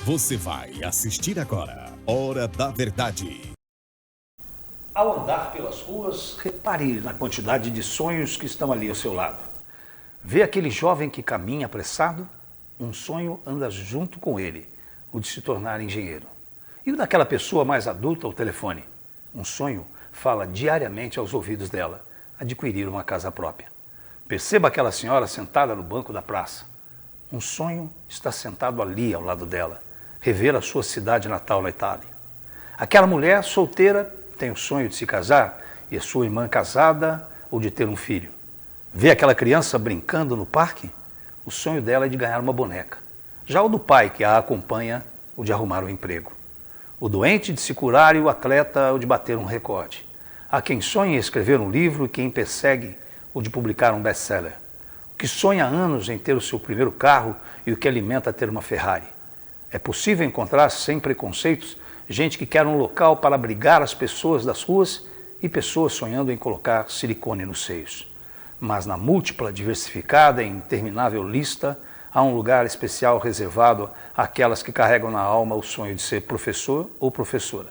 Você vai assistir agora Hora da Verdade. Ao andar pelas ruas, repare na quantidade de sonhos que estão ali ao seu lado. Vê aquele jovem que caminha apressado? Um sonho anda junto com ele, o de se tornar engenheiro. E o daquela pessoa mais adulta ao telefone? Um sonho fala diariamente aos ouvidos dela, adquirir uma casa própria. Perceba aquela senhora sentada no banco da praça. Um sonho está sentado ali ao lado dela, rever a sua cidade natal na Itália. Aquela mulher solteira tem o sonho de se casar e a sua irmã casada ou de ter um filho. Vê aquela criança brincando no parque? O sonho dela é de ganhar uma boneca. Já o do pai que a acompanha, o de arrumar um emprego. O doente de se curar e o atleta, o de bater um recorde. Há quem sonhe em escrever um livro e quem persegue o de publicar um best-seller. O que sonha há anos em ter o seu primeiro carro e o que alimenta ter uma Ferrari. É possível encontrar, sem preconceitos, gente que quer um local para abrigar as pessoas das ruas e pessoas sonhando em colocar silicone nos seios. Mas na múltipla, diversificada e interminável lista, há um lugar especial reservado àquelas que carregam na alma o sonho de ser professor ou professora.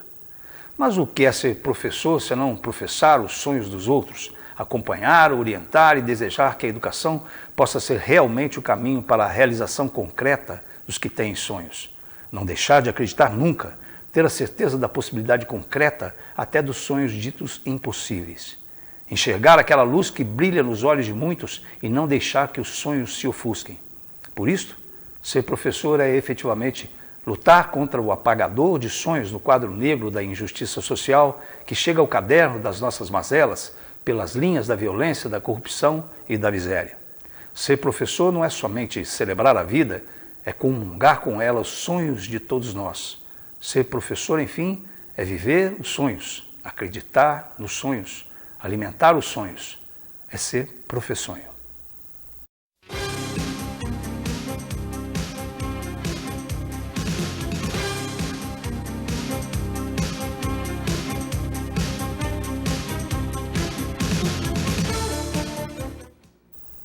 Mas o que é ser professor senão professar os sonhos dos outros, acompanhar, orientar e desejar que a educação possa ser realmente o caminho para a realização concreta dos que têm sonhos? Não deixar de acreditar nunca, ter a certeza da possibilidade concreta até dos sonhos ditos impossíveis. Enxergar aquela luz que brilha nos olhos de muitos e não deixar que os sonhos se ofusquem. Por isso, ser professor é efetivamente lutar contra o apagador de sonhos no quadro negro da injustiça social que chega ao caderno das nossas mazelas pelas linhas da violência, da corrupção e da miséria. Ser professor não é somente celebrar a vida, é comungar com ela os sonhos de todos nós. Ser professor, enfim, é viver os sonhos, acreditar nos sonhos, alimentar os sonhos, é ser professonho.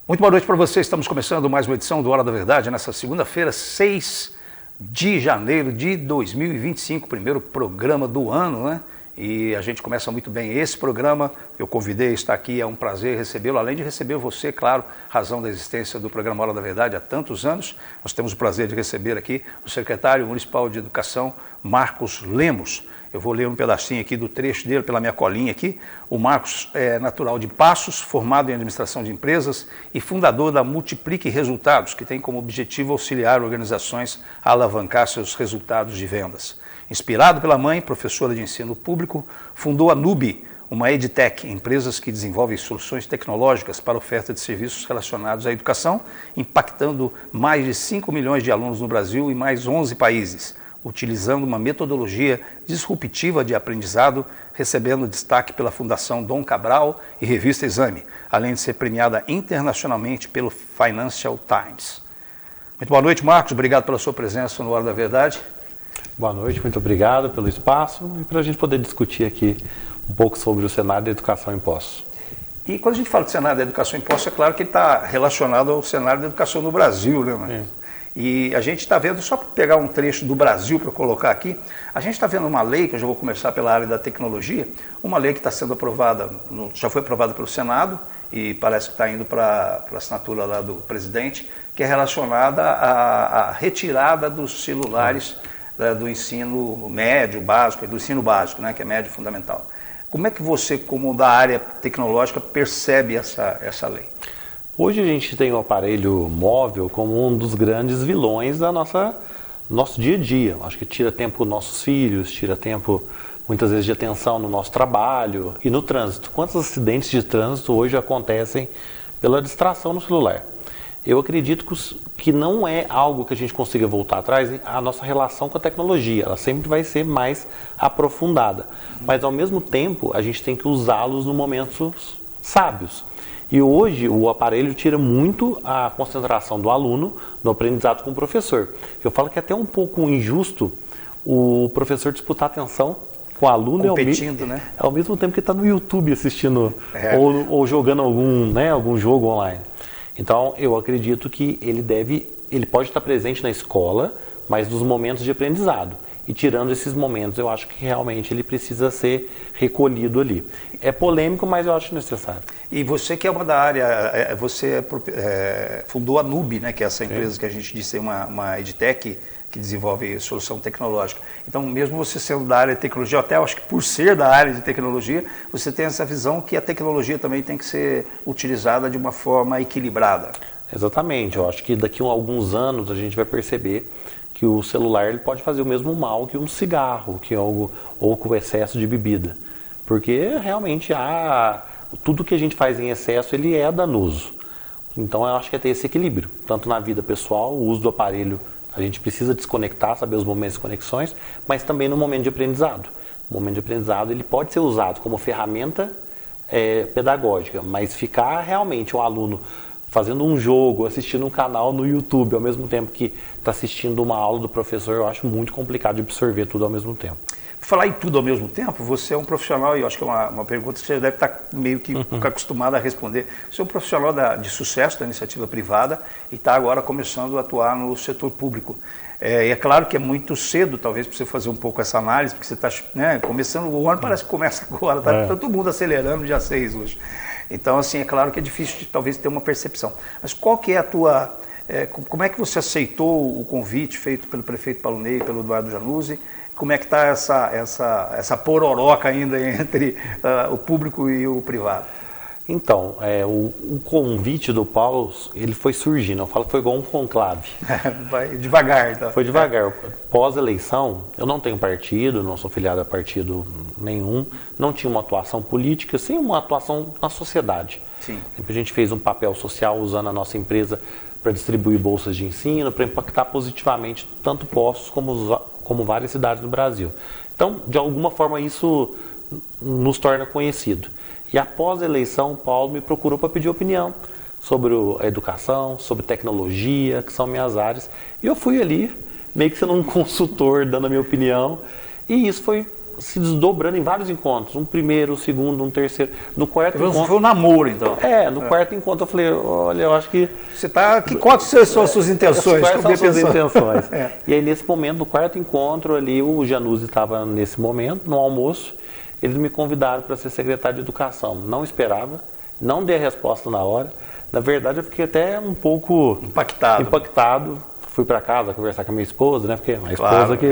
Muito boa noite para você, estamos começando mais uma edição do Hora da Verdade, nessa segunda-feira, 6 de janeiro de 2025, primeiro programa do ano, né? E a gente começa muito bem esse programa, eu convidei a estar aqui, é um prazer recebê-lo, além de receber você, claro, razão da existência do programa Hora da Verdade há tantos anos, nós temos o prazer de receber aqui o secretário municipal de Educação, Marcos Lemos. Eu vou ler um pedacinho aqui do trecho dele, pela minha colinha aqui. O Marcos é natural de Passos, formado em administração de empresas e fundador da Multiplique Resultados, que tem como objetivo auxiliar organizações a alavancar seus resultados de vendas. Inspirado pela mãe, professora de ensino público, fundou a Nubi, uma edtech, empresas que desenvolvem soluções tecnológicas para oferta de serviços relacionados à educação, impactando mais de 5 milhões de alunos no Brasil e mais 11 países, utilizando uma metodologia disruptiva de aprendizado, recebendo destaque pela Fundação Dom Cabral e Revista Exame, além de ser premiada internacionalmente pelo Financial Times. Muito boa noite, Marcos. Obrigado pela sua presença no Hora da Verdade. Boa noite, muito obrigado pelo espaço e para a gente poder discutir aqui um pouco sobre o cenário da educação em Poços. E quando a gente fala de cenário da educação em Poços, é claro que ele está relacionado ao cenário da educação no Brasil, né, mano? E a gente está vendo, só para pegar um trecho do Brasil para colocar aqui, a gente está vendo uma lei, que eu já vou começar pela área da tecnologia, uma lei que está sendo aprovada, já foi aprovada pelo Senado e parece que está indo para a assinatura lá do presidente, que é relacionada à retirada dos celulares do ensino médio, básico, do ensino básico, né, que é médio fundamental. Como é que você, como da área tecnológica, percebe essa lei? Hoje a gente tem o aparelho móvel como um dos grandes vilões da nosso dia a dia. Acho que tira tempo dos nossos filhos, tira tempo muitas vezes de atenção no nosso trabalho e no trânsito. Quantos acidentes de trânsito hoje acontecem pela distração no celular? Eu acredito que não é algo que a gente consiga voltar atrás, a nossa relação com a tecnologia, ela sempre vai ser mais aprofundada. Mas ao mesmo tempo, a gente tem que usá-los no momentos sábios. E hoje o aparelho tira muito a concentração do aluno no aprendizado com o professor. Eu falo que é até um pouco injusto o professor disputar atenção com o aluno competindo, né? Ao mesmo tempo que está no YouTube assistindo ou jogando algum jogo online. Então eu acredito que ele pode estar presente na escola mas dos momentos de aprendizado. E tirando esses momentos, eu acho que realmente ele precisa ser recolhido ali. É polêmico, mas eu acho necessário. E você que é uma da área, você fundou a Nube, né, que é essa empresa que a gente disse, uma EdTech que desenvolve solução tecnológica. Então, mesmo você sendo da área de tecnologia, até eu acho que por ser da área de tecnologia, você tem essa visão que a tecnologia também tem que ser utilizada de uma forma equilibrada. Exatamente. Eu acho que daqui a alguns anos a gente vai perceber que o celular ele pode fazer o mesmo mal que um cigarro, ou com o excesso de bebida. Porque realmente tudo que a gente faz em excesso ele é danoso. Então eu acho que é ter esse equilíbrio, tanto na vida pessoal, o uso do aparelho, a gente precisa desconectar, saber os momentos de conexões, mas também no momento de aprendizado. O momento de aprendizado ele pode ser usado como ferramenta pedagógica, mas ficar realmente um aluno fazendo um jogo, assistindo um canal no YouTube, ao mesmo tempo que está assistindo uma aula do professor, eu acho muito complicado de absorver tudo ao mesmo tempo. Falar em tudo ao mesmo tempo, você é um profissional, e eu acho que é uma pergunta que você deve estar meio que acostumado a responder. Você é um profissional de sucesso da iniciativa privada e está agora começando a atuar no setor público. E é claro que é muito cedo, talvez, para você fazer um pouco essa análise, porque você está começando, o ano parece que começa agora, está todo mundo acelerando, dia 6 hoje. Então, assim, é claro que é difícil de talvez ter uma percepção. Mas qual que é a tua... como é que você aceitou o convite feito pelo prefeito Paulo Ney e pelo Eduardo Januzzi? Como é que está essa pororoca ainda entre o público e o privado? Então, o convite do Paulo, ele foi surgindo, eu falo que foi igual um conclave. Vai devagar, então. Foi devagar. Pós-eleição, eu não tenho partido, não sou filiado a partido nenhum, não tinha uma atuação política, sim uma atuação na sociedade. Sim. Sempre a gente fez um papel social usando a nossa empresa para distribuir bolsas de ensino, para impactar positivamente tanto Poços como várias cidades no Brasil. Então, de alguma forma, isso nos torna conhecido. E após a eleição, o Paulo me procurou para pedir opinião sobre a educação, sobre tecnologia, que são minhas áreas. E eu fui ali, meio que sendo um consultor, dando a minha opinião. E isso foi se desdobrando em vários encontros. Um primeiro, um segundo, um terceiro. No quarto encontro... Foi um namoro, então. No quarto encontro eu falei, olha, eu acho que... Quais são as suas intenções? Quais são as suas intenções? E aí, nesse momento, no quarto encontro ali, o Januzzi estava nesse momento, no almoço. Eles me convidaram para ser secretário de Educação. Não esperava, não dei a resposta na hora. Na verdade, eu fiquei até um pouco impactado. Fui para casa conversar com a minha esposa, né? Porque a esposa que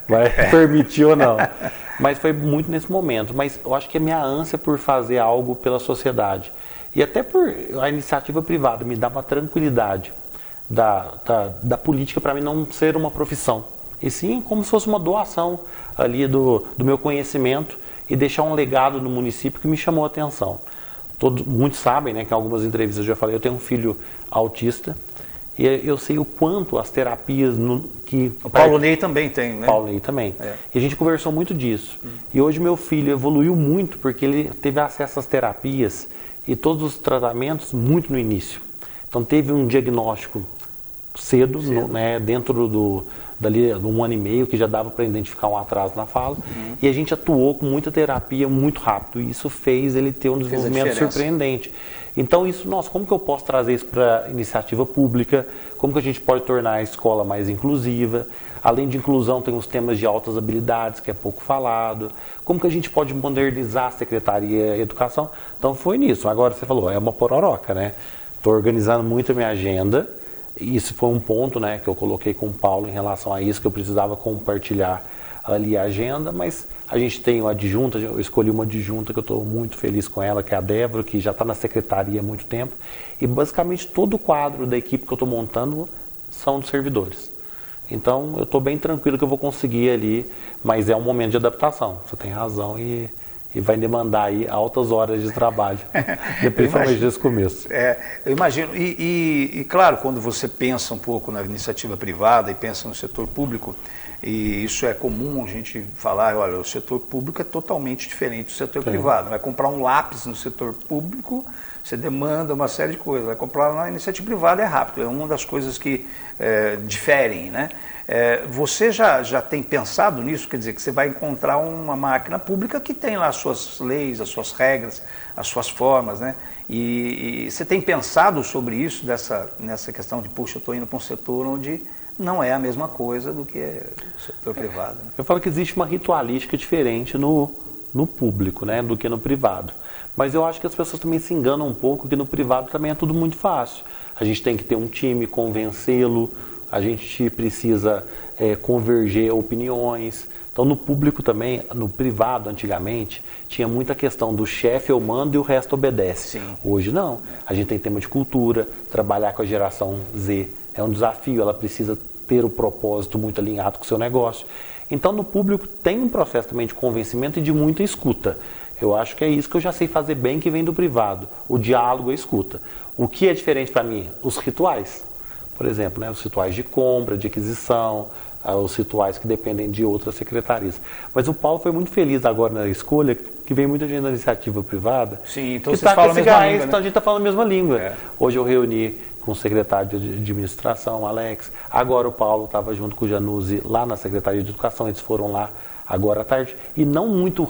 vai permitir ou não. Mas foi muito nesse momento. Mas eu acho que a minha ânsia por fazer algo pela sociedade. E até por a iniciativa privada me dá uma tranquilidade da política para mim não ser uma profissão. E sim como se fosse uma doação ali do meu conhecimento e deixar um legado no município que me chamou a atenção. Muitos sabem, né, que em algumas entrevistas eu já falei, eu tenho um filho autista e eu sei o quanto as terapias... O Paulo Ney também tem, né? Paulo Ney também. E a gente conversou muito disso. E hoje meu filho evoluiu muito porque ele teve acesso às terapias e todos os tratamentos muito no início. Então teve um diagnóstico cedo. Né, dentro dali de 1 ano e meio, que já dava para identificar um atraso na fala. E a gente atuou com muita terapia muito rápido. E isso fez ele ter um desenvolvimento surpreendente. Então, como que eu posso trazer isso para a iniciativa pública? Como que a gente pode tornar a escola mais inclusiva? Além de inclusão, tem os temas de altas habilidades, que é pouco falado. Como que a gente pode modernizar a Secretaria de Educação? Então, foi nisso. Agora, você falou, é uma pororoca, né? Estou organizando muito a minha agenda. Isso foi um ponto, né, que eu coloquei com o Paulo em relação a isso, que eu precisava compartilhar ali a agenda, mas a gente tem uma adjunta, eu escolhi uma adjunta que eu estou muito feliz com ela, que é a Débora, que já está na secretaria há muito tempo, e basicamente todo o quadro da equipe que eu estou montando são dos servidores. Então eu estou bem tranquilo que eu vou conseguir ali, mas é um momento de adaptação, você tem razão e vai demandar aí altas horas de trabalho, principalmente nesse começo. Eu imagino. E claro, quando você pensa um pouco na iniciativa privada e pensa no setor público, e isso é comum a gente falar, olha, o setor público é totalmente diferente do setor privado. Vai comprar um lápis no setor público, você demanda uma série de coisas. Vai comprar na iniciativa privada é rápido, é uma das coisas que diferem, né? Você já tem pensado nisso? Quer dizer, que você vai encontrar uma máquina pública que tem lá as suas leis, as suas regras, as suas formas, né? E você tem pensado sobre isso, nessa questão de, puxa, eu estou indo para um setor onde não é a mesma coisa do que o setor privado. Né? Eu falo que existe uma ritualística diferente no público, né, do que no privado. Mas eu acho que as pessoas também se enganam um pouco que no privado também é tudo muito fácil. A gente tem que ter um time, convencê-lo, a gente precisa converger opiniões. Então no público também, no privado antigamente, tinha muita questão do chefe eu mando e o resto obedece. Sim. Hoje não. A gente tem tema de cultura, trabalhar com a geração Z é um desafio, ela precisa ter o propósito muito alinhado com o seu negócio. Então no público tem um processo também de convencimento e de muita escuta. Eu acho que é isso que eu já sei fazer bem que vem do privado, o diálogo e a escuta. O que é diferente para mim? Os rituais. Por exemplo, né, os rituais de compra, de aquisição, os rituais que dependem de outras secretarias. Mas o Paulo foi muito feliz agora na escolha, que vem muita gente da iniciativa privada. Sim, então que vocês falam a mesma língua, né? Então a gente está falando a mesma língua. É. Hoje eu reuni com o secretário de administração, Alex. Agora o Paulo estava junto com o Januzzi lá na Secretaria de Educação, eles foram lá agora à tarde. E não muito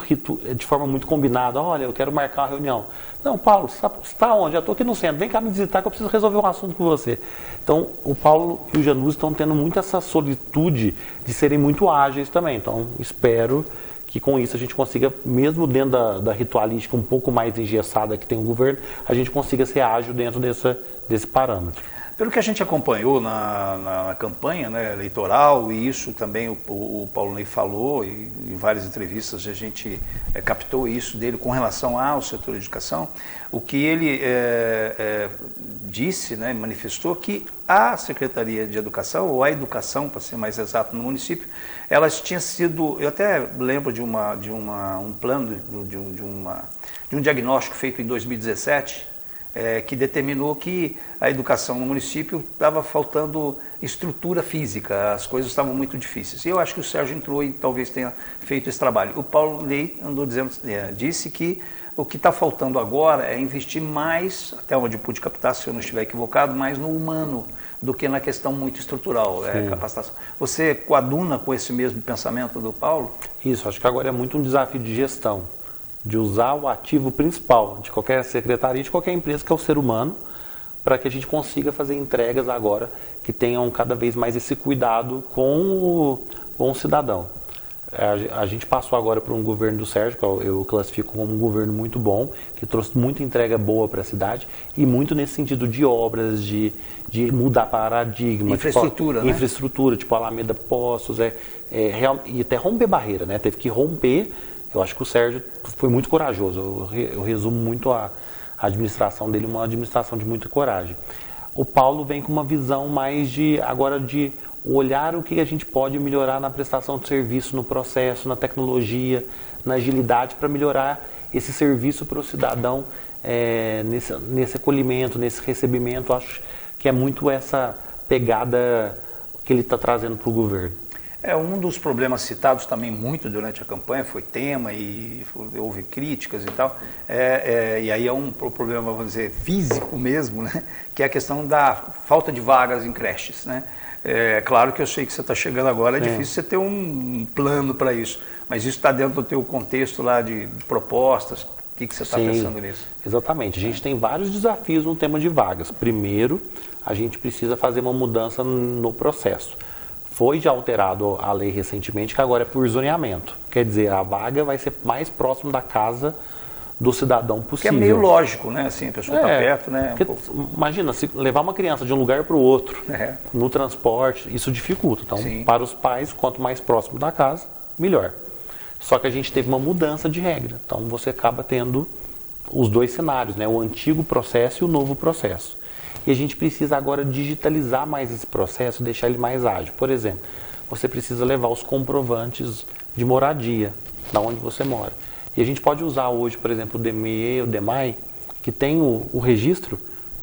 de forma muito combinada, olha, eu quero marcar uma reunião. Não, Paulo, você está onde? Eu estou aqui no centro, vem cá me visitar que eu preciso resolver um assunto com você. Então, o Paulo e o Januzzi estão tendo muito essa solitude de serem muito ágeis também. Então, espero que com isso a gente consiga, mesmo dentro da ritualística um pouco mais engessada que tem o governo, a gente consiga ser ágil dentro desse parâmetro. Pelo que a gente acompanhou na campanha, né, eleitoral, e isso também o Paulo Ney falou, e em várias entrevistas a gente captou isso dele com relação ao setor de educação, o que ele disse, né, manifestou que a Secretaria de Educação, ou a educação, para ser mais exato, no município, elas tinham sido, eu até lembro de um plano, de um diagnóstico feito em 2017, que determinou que a educação no município estava faltando estrutura física, as coisas estavam muito difíceis. E eu acho que o Sérgio entrou e talvez tenha feito esse trabalho. O Paulo Ney disse que o que está faltando agora é investir mais, até onde eu pude captar, se eu não estiver equivocado, mais no humano do que na questão muito estrutural, capacitação. Você coaduna com esse mesmo pensamento do Paulo? Isso, acho que agora é muito um desafio de gestão, de usar o ativo principal de qualquer secretaria, de qualquer empresa, que é o ser humano, para que a gente consiga fazer entregas agora que tenham cada vez mais esse cuidado com o cidadão. A gente passou agora por um governo do Sérgio, que eu classifico como um governo muito bom, que trouxe muita entrega boa para a cidade e muito nesse sentido de obras, de mudar paradigma. Infraestrutura, tipo, né? Infraestrutura, tipo Alameda Postos, e até romper barreira, né? Teve que romper. Eu acho que o Sérgio foi muito corajoso, eu resumo muito a administração dele, uma administração de muita coragem. O Paulo vem com uma visão mais de olhar o que a gente pode melhorar na prestação de serviço, no processo, na tecnologia, na agilidade, para melhorar esse serviço para o cidadão nesse acolhimento, nesse recebimento. Acho que é muito essa pegada que ele está trazendo para o governo. Um dos problemas citados também muito durante a campanha, foi tema e houve críticas e tal, e aí é um problema, vamos dizer, físico mesmo, né? Que é a questão da falta de vagas em creches, né? Claro que eu sei que você está chegando agora, é difícil você ter um plano para isso, mas isso está dentro do teu contexto lá de propostas, o que você está pensando nisso? Exatamente, a gente tem vários desafios no tema de vagas. Primeiro, a gente precisa fazer uma mudança no processo. Foi já alterado a lei recentemente, que agora é por zoneamento. Quer dizer, a vaga vai ser mais próximo da casa do cidadão possível. Que é meio lógico, né? Assim, a pessoa está perto, né? Imagina, se levar uma criança de um lugar para o outro, no transporte, isso dificulta. Então, para os pais, quanto mais próximo da casa, melhor. Só que a gente teve uma mudança de regra. Então, você acaba tendo os dois cenários, né? O antigo processo e o novo processo. E a gente precisa agora digitalizar mais esse processo, deixar ele mais ágil. Por exemplo, você precisa levar os comprovantes de moradia, da onde você mora. E a gente pode usar hoje, por exemplo, o DME, o DEMAI, que tem o registro,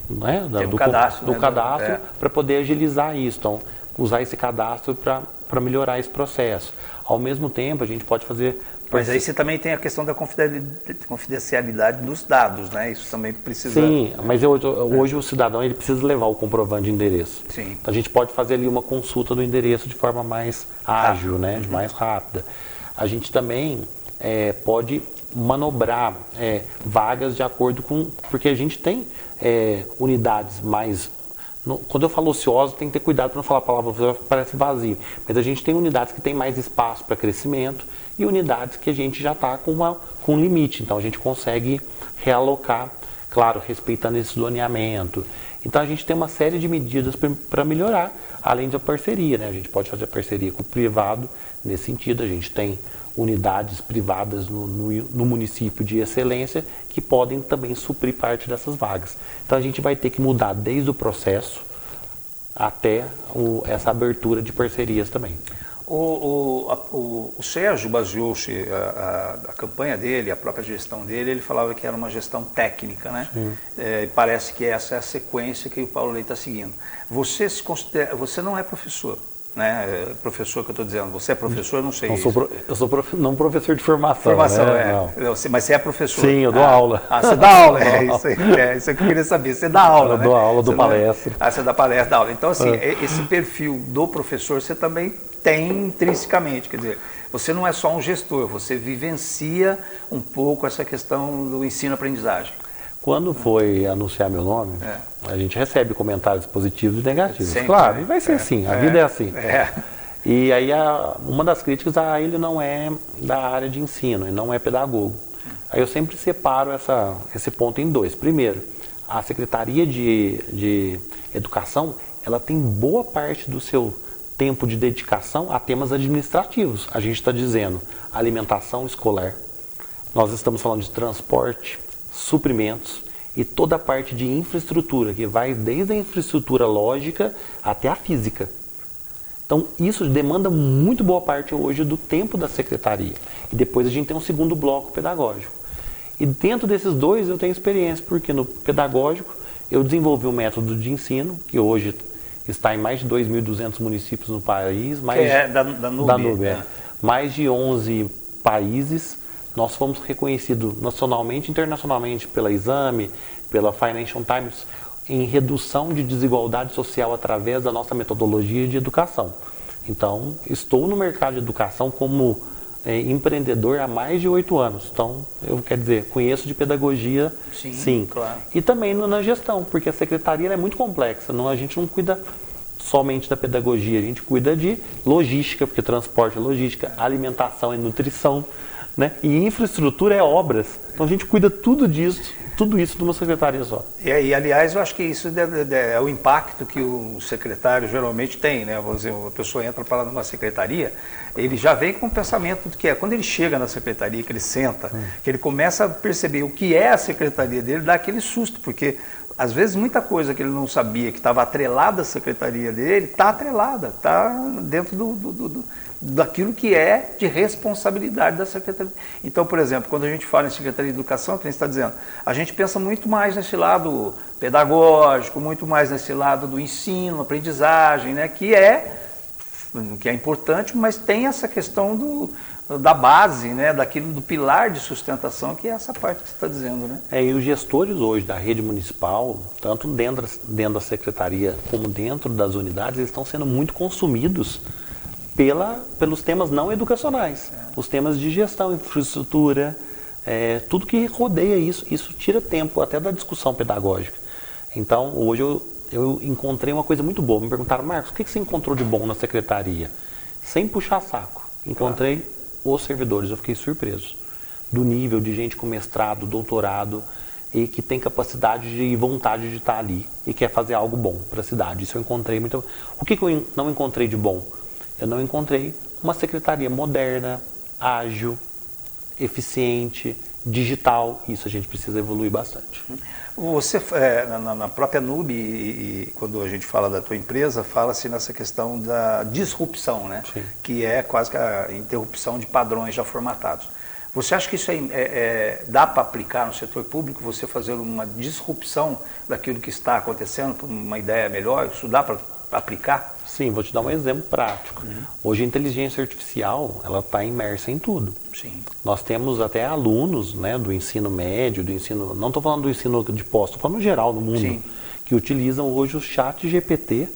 né, do cadastro, para poder agilizar isso. Então, usar esse cadastro para melhorar esse processo. Ao mesmo tempo, a gente pode fazer... Mas aí você também tem a questão da confidencialidade dos dados, né? Isso também precisa... Sim, mas hoje o cidadão ele precisa levar o comprovante de endereço. Sim. Então, a gente pode fazer ali uma consulta do endereço de forma mais ágil, né? Mais rápida. A gente também pode manobrar vagas de acordo com... Porque a gente tem unidades mais Quando eu falo ociosa, tem que ter cuidado para não falar a palavra ociosa, parece vazio. Mas a gente tem unidades que tem mais espaço para crescimento e unidades que a gente já está com um limite. Então a gente consegue realocar, claro, respeitando esse zoneamento. Então a gente tem uma série de medidas para melhorar, além da parceria, né? A gente pode fazer parceria com o privado nesse sentido. A gente tem unidades privadas no município de excelência que podem também suprir parte dessas vagas. Então a gente vai ter que mudar desde o processo até essa abertura de parcerias também. O Sérgio baseou-se, a campanha dele, a própria gestão dele, ele falava que era uma gestão técnica, né? Parece que essa é a sequência que o Paulo Leite está seguindo. Você você não é professor, né? Professor que eu estou dizendo, você é professor, não sei. Eu sou não professor de formação, né? Não. Mas você é professor. Sim, eu dou aula. Você dá aula, isso que eu queria saber, você dá aula, eu né? dou aula, dou palestra. Você dá palestra, dá aula. Então, assim, esse perfil do professor você também tem intrinsecamente, quer dizer, você não é só um gestor, você vivencia um pouco essa questão do ensino-aprendizagem. Quando foi anunciar meu nome, a gente recebe comentários positivos e negativos. Sempre, claro, e vai ser assim, a vida é assim. É. E aí uma das críticas, ele não é da área de ensino, ele não é pedagogo. Aí eu sempre separo esse ponto em dois. Primeiro, a Secretaria de Educação, ela tem boa parte do seu tempo de dedicação a temas administrativos. A gente está dizendo alimentação escolar, nós estamos falando de transporte, suprimentos e toda a parte de infraestrutura, que vai desde a infraestrutura lógica até a física. Então isso demanda muito boa parte hoje do tempo da secretaria. E depois a gente tem um segundo bloco pedagógico. E dentro desses dois eu tenho experiência, porque no pedagógico eu desenvolvi um método de ensino, que hoje está em mais de 2.200 municípios no país. Da NUB. Mais de 11 países. Nós fomos reconhecidos nacionalmente e internacionalmente pela Exame, pela Financial Times, em redução de desigualdade social através da nossa metodologia de educação. Então, estou no mercado de educação como empreendedor há mais de 8 anos. Então, eu quero dizer, conheço de pedagogia, sim. Claro. E também na gestão, porque a secretaria é muito complexa. A gente não cuida somente da pedagogia, a gente cuida de logística, porque transporte é logística, alimentação é nutrição, né? E infraestrutura é obras. Então a gente cuida tudo isso numa secretaria só. E aliás, eu acho que isso é o impacto que o secretário geralmente tem, né? Vamos dizer, a pessoa entra para numa secretaria, ele já vem com o pensamento do que é. Quando ele chega na secretaria, que ele senta, que ele começa a perceber o que é a secretaria dele, dá aquele susto, porque às vezes muita coisa que ele não sabia que estava atrelada à secretaria dele, está atrelada, está dentro daquilo que é de responsabilidade da secretaria. Então, por exemplo, quando a gente fala em Secretaria de Educação, que a gente está dizendo, a gente pensa muito mais nesse lado pedagógico, muito mais nesse lado do ensino, aprendizagem, né, que é importante, mas tem essa questão da base, né, daquilo do pilar de sustentação, que é essa parte que você está dizendo, né? E os gestores hoje da rede municipal, tanto dentro da secretaria como dentro das unidades, eles estão sendo muito consumidos pelos temas não educacionais, os temas de gestão, infraestrutura, tudo que rodeia isso tira tempo até da discussão pedagógica. Então, hoje eu encontrei uma coisa muito boa. Me perguntaram, Marcos, o que você encontrou de bom na secretaria? Sem puxar saco. Encontrei os servidores, eu fiquei surpreso do nível de gente com mestrado, doutorado e que tem capacidade e vontade de estar ali e quer fazer algo bom para a cidade. Isso eu encontrei muito. O que eu não encontrei de bom? Eu não encontrei uma secretaria moderna, ágil, eficiente, digital. Isso a gente precisa evoluir bastante. Você, na própria NUB, e quando a gente fala da tua empresa, fala-se nessa questão da disrupção, né? Sim. Que é quase que a interrupção de padrões já formatados. Você acha que isso dá para aplicar no setor público, você fazer uma disrupção daquilo que está acontecendo, por uma ideia melhor? Isso dá para aplicar? Sim, vou te dar um exemplo prático. Hoje a inteligência artificial, ela está imersa em tudo. Sim. Nós temos até alunos, né, do ensino médio, não estou falando do ensino de pós, estou falando no geral no mundo, Sim. que utilizam hoje o chat GPT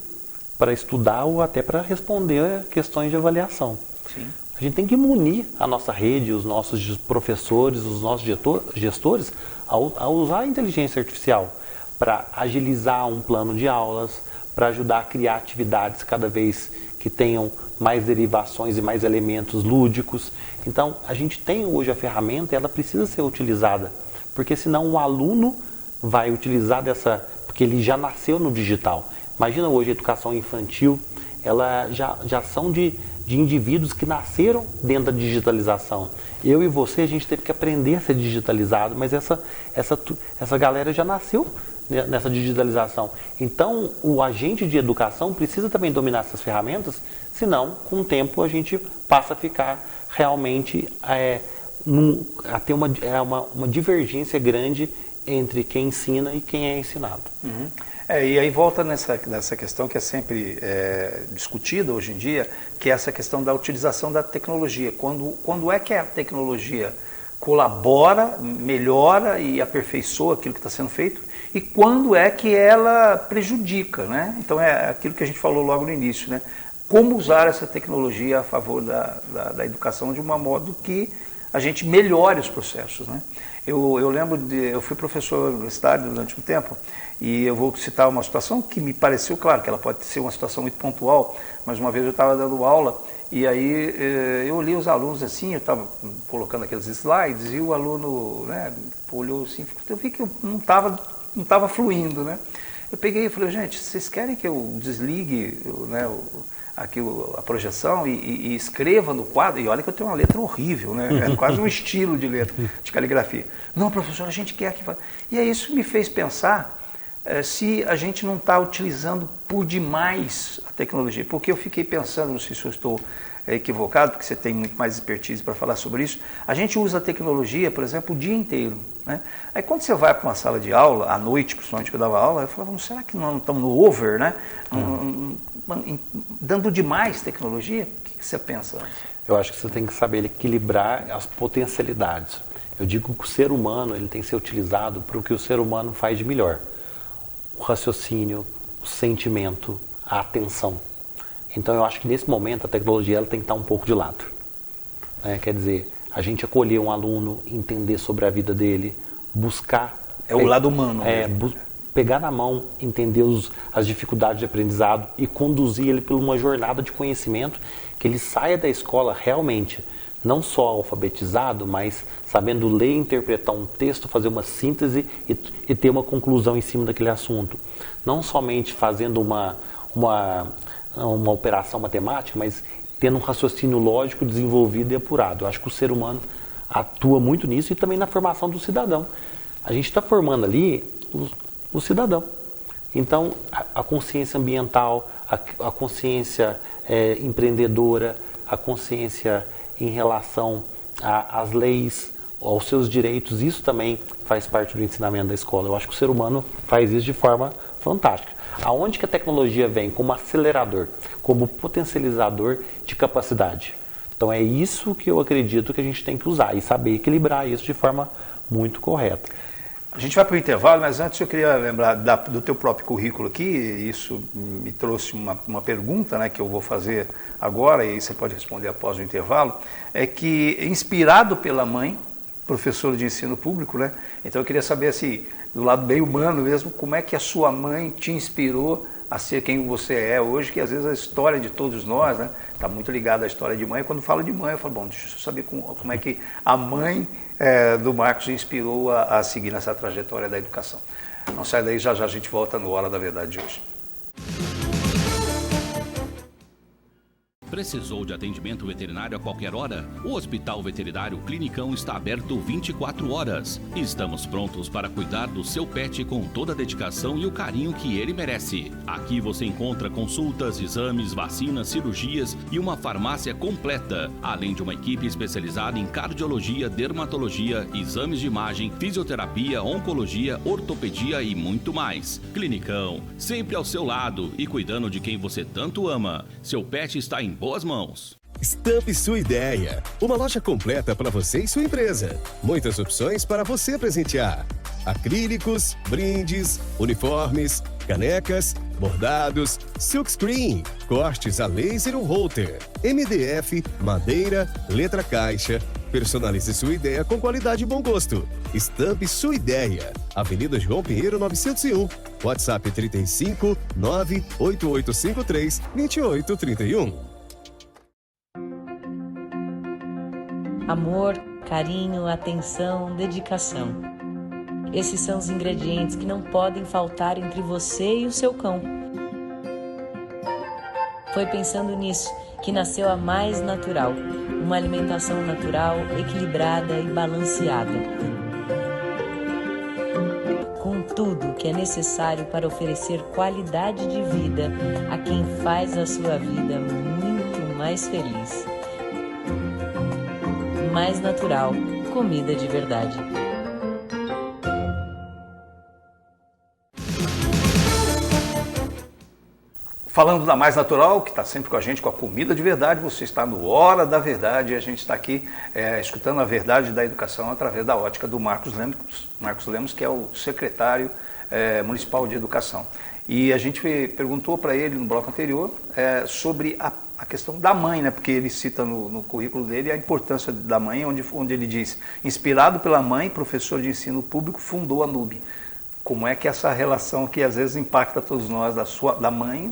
para estudar ou até para responder questões de avaliação. Sim. A gente tem que munir a nossa rede, os nossos professores, os nossos gestores a usar a inteligência artificial para agilizar um plano de aulas, para ajudar a criar atividades cada vez que tenham mais derivações e mais elementos lúdicos. Então, a gente tem hoje a ferramenta, ela precisa ser utilizada, porque senão o aluno vai utilizar porque ele já nasceu no digital. Imagina hoje a educação infantil, ela já são de indivíduos que nasceram dentro da digitalização. Eu e você, a gente teve que aprender a ser digitalizado, mas essa galera já nasceu nessa digitalização. Então, o agente de educação precisa também dominar essas ferramentas, senão, com o tempo, a gente passa a ficar realmente a ter uma divergência grande entre quem ensina e quem é ensinado. Uhum. E aí volta nessa questão que é sempre discutida hoje em dia, que é essa questão da utilização da tecnologia. Quando é que a tecnologia colabora, melhora e aperfeiçoa aquilo que está sendo feito, e quando é que ela prejudica, né? Então é aquilo que a gente falou logo no início, né? Como usar essa tecnologia a favor da educação de um modo que a gente melhore os processos, né? Eu lembro eu fui professor universitário durante um tempo, e eu vou citar uma situação que me pareceu, claro, que ela pode ser uma situação muito pontual, mas uma vez eu estava dando aula, e aí eu olhei os alunos assim, eu estava colocando aqueles slides, e o aluno, né, olhou assim, eu vi que não estava fluindo, né? Eu peguei e falei, gente, vocês querem que eu desligue, né, aqui a projeção e escreva no quadro? E olha que eu tenho uma letra horrível, né? É quase um estilo de letra, de caligrafia. Não, professor, a gente quer que... E aí isso me fez pensar se a gente não está utilizando por demais a tecnologia. Porque eu fiquei pensando, não sei se eu estou equivocado, porque você tem muito mais expertise para falar sobre isso. A gente usa a tecnologia, por exemplo, o dia inteiro, né? Aí quando você vai para uma sala de aula, à noite, principalmente que eu dava aula, eu falava, será que não estamos no over, né? Dando demais tecnologia? O que você pensa? Eu acho que você tem que saber equilibrar as potencialidades. Eu digo que o ser humano ele tem que ser utilizado para o que o ser humano faz de melhor. O raciocínio, o sentimento, a atenção. Então eu acho que nesse momento a tecnologia ela tem que estar um pouco de lado. Quer dizer, a gente acolher um aluno, entender sobre a vida dele, buscar... o lado humano mesmo. Pegar na mão, entender as dificuldades de aprendizado e conduzir ele por uma jornada de conhecimento, que ele saia da escola realmente, não só alfabetizado, mas sabendo ler e interpretar um texto, fazer uma síntese e ter uma conclusão em cima daquele assunto. Não somente fazendo uma operação matemática, mas tendo um raciocínio lógico desenvolvido e apurado. Eu acho que o ser humano atua muito nisso e também na formação do cidadão. A gente está formando ali o cidadão. Então, a consciência ambiental, a consciência empreendedora, a consciência em relação às leis, aos seus direitos, isso também faz parte do ensinamento da escola. Eu acho que o ser humano faz isso de forma fantástica. Aonde que a tecnologia vem? Como acelerador, como potencializador de capacidade. Então é isso que eu acredito que a gente tem que usar e saber equilibrar isso de forma muito correta. A gente vai para o intervalo, mas antes eu queria lembrar do teu próprio currículo aqui. Isso me trouxe uma pergunta, né, que eu vou fazer agora, e aí você pode responder após o intervalo. É que, inspirado pela mãe, professora de ensino público, né? Então eu queria saber, assim, do lado bem humano mesmo, como é que a sua mãe te inspirou a ser quem você é hoje, que às vezes a história de todos nós, né, está muito ligada à história de mãe. Quando falo de mãe, eu falo, bom, deixa eu saber como é que a mãe do Marcos inspirou a seguir nessa trajetória da educação. Não sai daí, já a gente volta no Hora da Verdade de hoje. Precisou de atendimento veterinário a qualquer hora? O Hospital Veterinário Clinicão está aberto 24 horas. Estamos prontos para cuidar do seu pet com toda a dedicação e o carinho que ele merece. Aqui você encontra consultas, exames, vacinas, cirurgias e uma farmácia completa, além de uma equipe especializada em cardiologia, dermatologia, exames de imagem, fisioterapia, oncologia, ortopedia e muito mais. Clinicão, sempre ao seu lado e cuidando de quem você tanto ama. Seu pet está em boas mãos. Stamp Sua Ideia, uma loja completa para você e sua empresa. Muitas opções para você presentear. Acrílicos, brindes, uniformes, canecas, bordados, silkscreen, cortes a laser ou holter, MDF, madeira, letra caixa. Personalize sua ideia com qualidade e bom gosto. Stamp Sua Ideia, Avenida João Pinheiro 901. WhatsApp 35 98853 2831. Amor, carinho, atenção, dedicação. Esses são os ingredientes que não podem faltar entre você e o seu cão. Foi pensando nisso que nasceu a Mais Natural, uma alimentação natural, equilibrada e balanceada. Com tudo que é necessário para oferecer qualidade de vida a quem faz a sua vida muito mais feliz. Mais Natural, comida de verdade. Falando da Mais Natural, que está sempre com a gente, com a comida de verdade, você está no Hora da Verdade e a gente está aqui escutando a verdade da educação através da ótica do Marcos Lemos, que é o secretário municipal de educação. E a gente perguntou para ele no bloco anterior sobre a questão da mãe, né? Porque ele cita no currículo dele a importância da mãe, onde ele diz, inspirado pela mãe, professor de ensino público, fundou a NUB. Como é que essa relação que às vezes impacta todos nós, da sua mãe,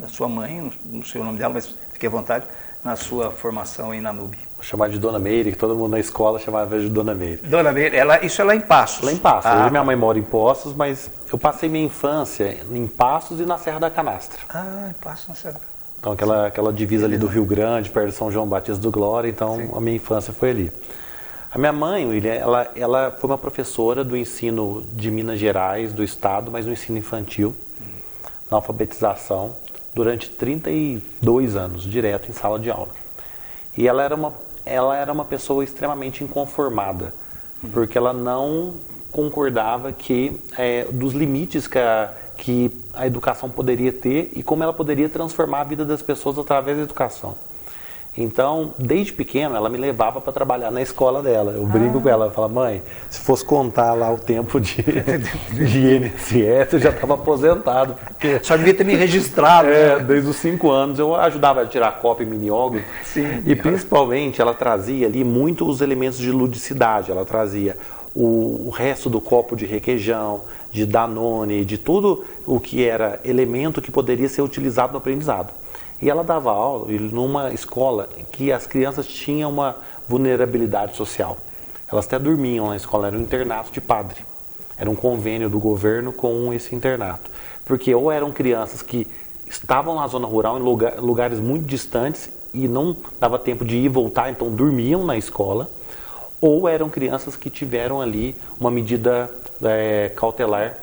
não sei o nome dela, mas fique à vontade, na sua formação aí na NUB. Vou chamar de Dona Meire, que todo mundo na escola chamava de Dona Meire. Dona Meire, isso é lá em Passos? Lá em Passos. Hoje minha mãe mora em Poços, mas eu passei minha infância em Passos e na Serra da Canastra. Ah, em Passos, na Serra. Então aquela divisa ali do Rio Grande, perto de São João Batista do Glória, então sim, a minha infância foi ali. A minha mãe, William, ela foi uma professora do ensino de Minas Gerais, do estado, mas no ensino infantil, na alfabetização, durante 32 anos, direto em sala de aula. E ela era uma pessoa extremamente inconformada, porque ela não concordava dos limites que a educação poderia ter e como ela poderia transformar a vida das pessoas através da educação. Então, desde pequeno, ela me levava para trabalhar na escola dela. Eu brinco com ela, eu falo, mãe, se fosse contar lá o tempo de INSS, eu já estava aposentado. Porque, só devia ter me registrado. Desde os 5 anos eu ajudava a tirar cópia e miniógrafo. Sim. E principalmente ela trazia ali muito os elementos de ludicidade. Ela trazia o resto do copo de requeijão, de Danone, de tudo o que era elemento que poderia ser utilizado no aprendizado. E ela dava aula numa escola que as crianças tinham uma vulnerabilidade social. Elas até dormiam na escola, era um internato de padre. Era um convênio do governo com esse internato. Porque ou eram crianças que estavam na zona rural, em lugares muito distantes, e não dava tempo de ir e voltar, então dormiam na escola, ou eram crianças que tiveram ali uma medida cautelar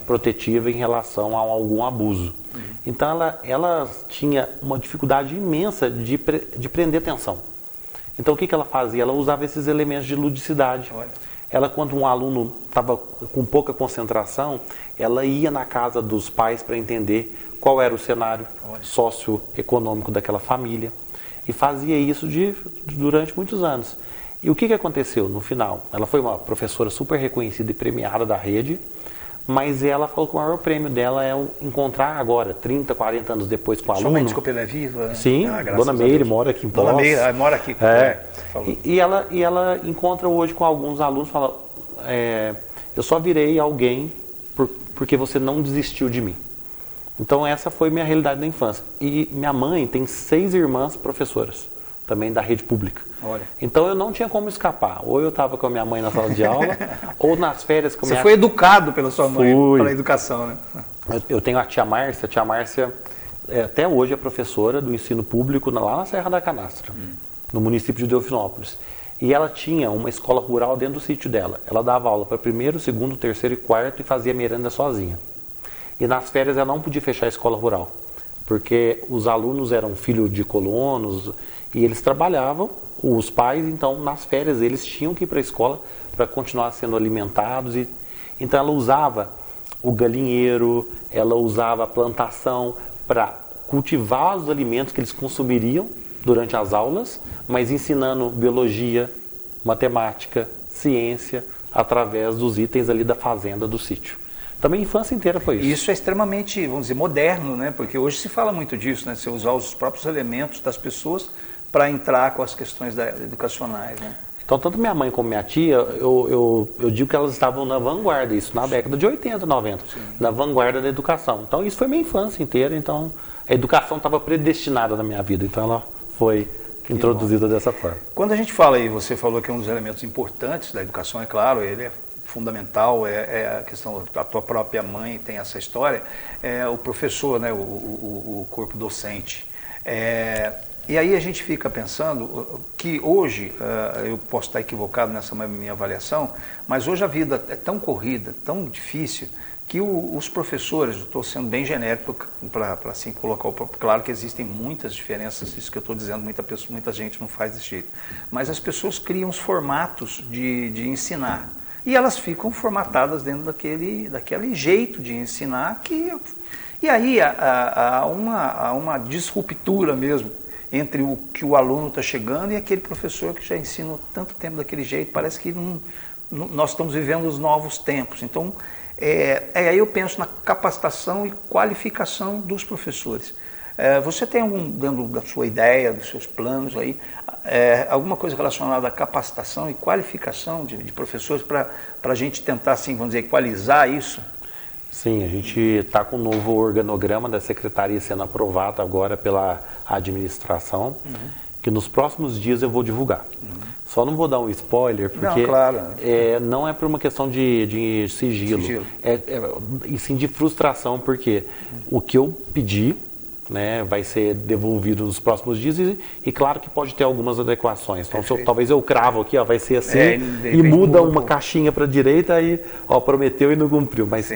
protetiva em relação a algum abuso. Então ela tinha uma dificuldade imensa de prender atenção. Então o que ela fazia? Ela usava esses elementos de ludicidade. Ela, quando um aluno estava com pouca concentração, ela ia na casa dos pais para entender qual era o cenário socioeconômico daquela família. E fazia isso durante muitos anos. E o que aconteceu no final? Ela foi uma professora super reconhecida e premiada da rede, mas ela falou que o maior prêmio dela é encontrar agora, 30, 40 anos depois com o aluno. Somente porque ela é viva? Sim, Dona Meire mora aqui em Poços. Dona Meire mora aqui. E ela encontra hoje com alguns alunos e fala, eu só virei alguém porque você não desistiu de mim. Então essa foi minha realidade da infância. E minha mãe tem 6 irmãs professoras, também da rede pública. Olha. Então eu não tinha como escapar. Ou eu estava com a minha mãe na sala de aula, ou nas férias com a minha... Você foi educado pela sua mãe, pela educação, né? Eu tenho a tia Márcia até hoje é professora do ensino público lá na Serra da Canastra, no município de Delfinópolis. E ela tinha uma escola rural dentro do sítio dela. Ela dava aula para 1º, 2º, 3º e 4º e fazia merenda sozinha. E nas férias ela não podia fechar a escola rural, porque os alunos eram filhos de colonos e eles trabalhavam, os pais, então nas férias eles tinham que ir para a escola para continuar sendo alimentados. Então ela usava o galinheiro, ela usava a plantação para cultivar os alimentos que eles consumiriam durante as aulas, mas ensinando biologia, matemática, ciência, através dos itens ali da fazenda, do sítio. Também a infância inteira foi isso. Isso é extremamente, vamos dizer, moderno, né? Porque hoje se fala muito disso, né? Você usar os próprios elementos das pessoas para entrar com as questões educacionais, né? Então, tanto minha mãe como minha tia, eu digo que elas estavam na vanguarda, isso na década de 80, 90, na vanguarda da educação. Então, isso foi minha infância inteira, então a educação estava predestinada na minha vida, então ela foi introduzida dessa forma. Quando a gente fala aí, você falou que um dos elementos importantes da educação, é claro, ele é fundamental, é a questão da tua própria mãe tem essa história, é o professor, né, o corpo docente. E aí a gente fica pensando que hoje, eu posso estar equivocado nessa minha avaliação, mas hoje a vida é tão corrida, tão difícil, que os professores, estou sendo bem genérico para assim colocar, claro que existem muitas diferenças, isso que eu estou dizendo, muita gente não faz desse jeito, mas as pessoas criam os formatos de ensinar, e elas ficam formatadas dentro daquele jeito de ensinar, e aí há uma disruptura mesmo, entre o que o aluno está chegando e aquele professor que já ensina tanto tempo daquele jeito, parece que nós estamos vivendo os novos tempos. Então, aí eu penso na capacitação e qualificação dos professores. Você tem dentro da sua ideia, dos seus planos aí, alguma coisa relacionada à capacitação e qualificação de professores para a gente tentar, assim, vamos dizer, equalizar isso? Sim, a gente está com o novo organograma da Secretaria sendo aprovado agora pela administração, que nos próximos dias eu vou divulgar. Só não vou dar um spoiler, porque não, claro. Não é por uma questão de sigilo. E sim de frustração, porque o que eu pedi, né, vai ser devolvido nos próximos dias e claro que pode ter algumas adequações. Então, talvez eu cravo aqui, vai ser assim, e muda uma caixinha para a direita e prometeu e não cumpriu. Mas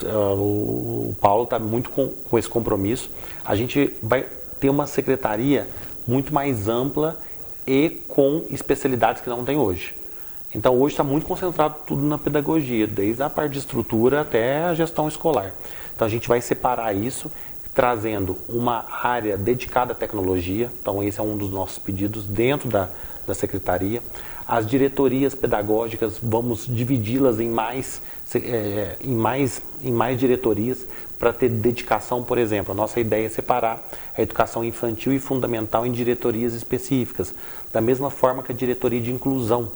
o Paulo está muito com esse compromisso. A gente vai ter uma secretaria muito mais ampla e com especialidades que não tem hoje. Então, hoje está muito concentrado tudo na pedagogia, desde a parte de estrutura até a gestão escolar. Então, a gente vai separar isso, trazendo uma área dedicada à tecnologia. Então, esse é um dos nossos pedidos dentro da secretaria. As diretorias pedagógicas, vamos dividi-las em mais diretorias para ter dedicação. Por exemplo, a nossa ideia é separar a educação infantil e fundamental em diretorias específicas, da mesma forma que a diretoria de inclusão.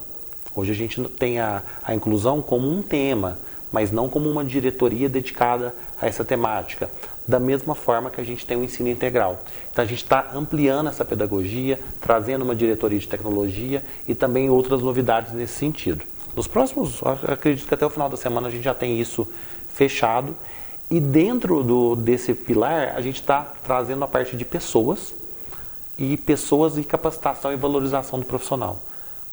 Hoje a gente tem a inclusão como um tema, mas não como uma diretoria dedicada a essa temática. Da mesma forma que a gente tem o ensino integral. Então a gente está ampliando essa pedagogia, trazendo uma diretoria de tecnologia e também outras novidades nesse sentido. Nos próximos, acredito que até o final da semana a gente já tem isso fechado. E dentro desse pilar a gente está trazendo a parte de pessoas e capacitação e valorização do profissional,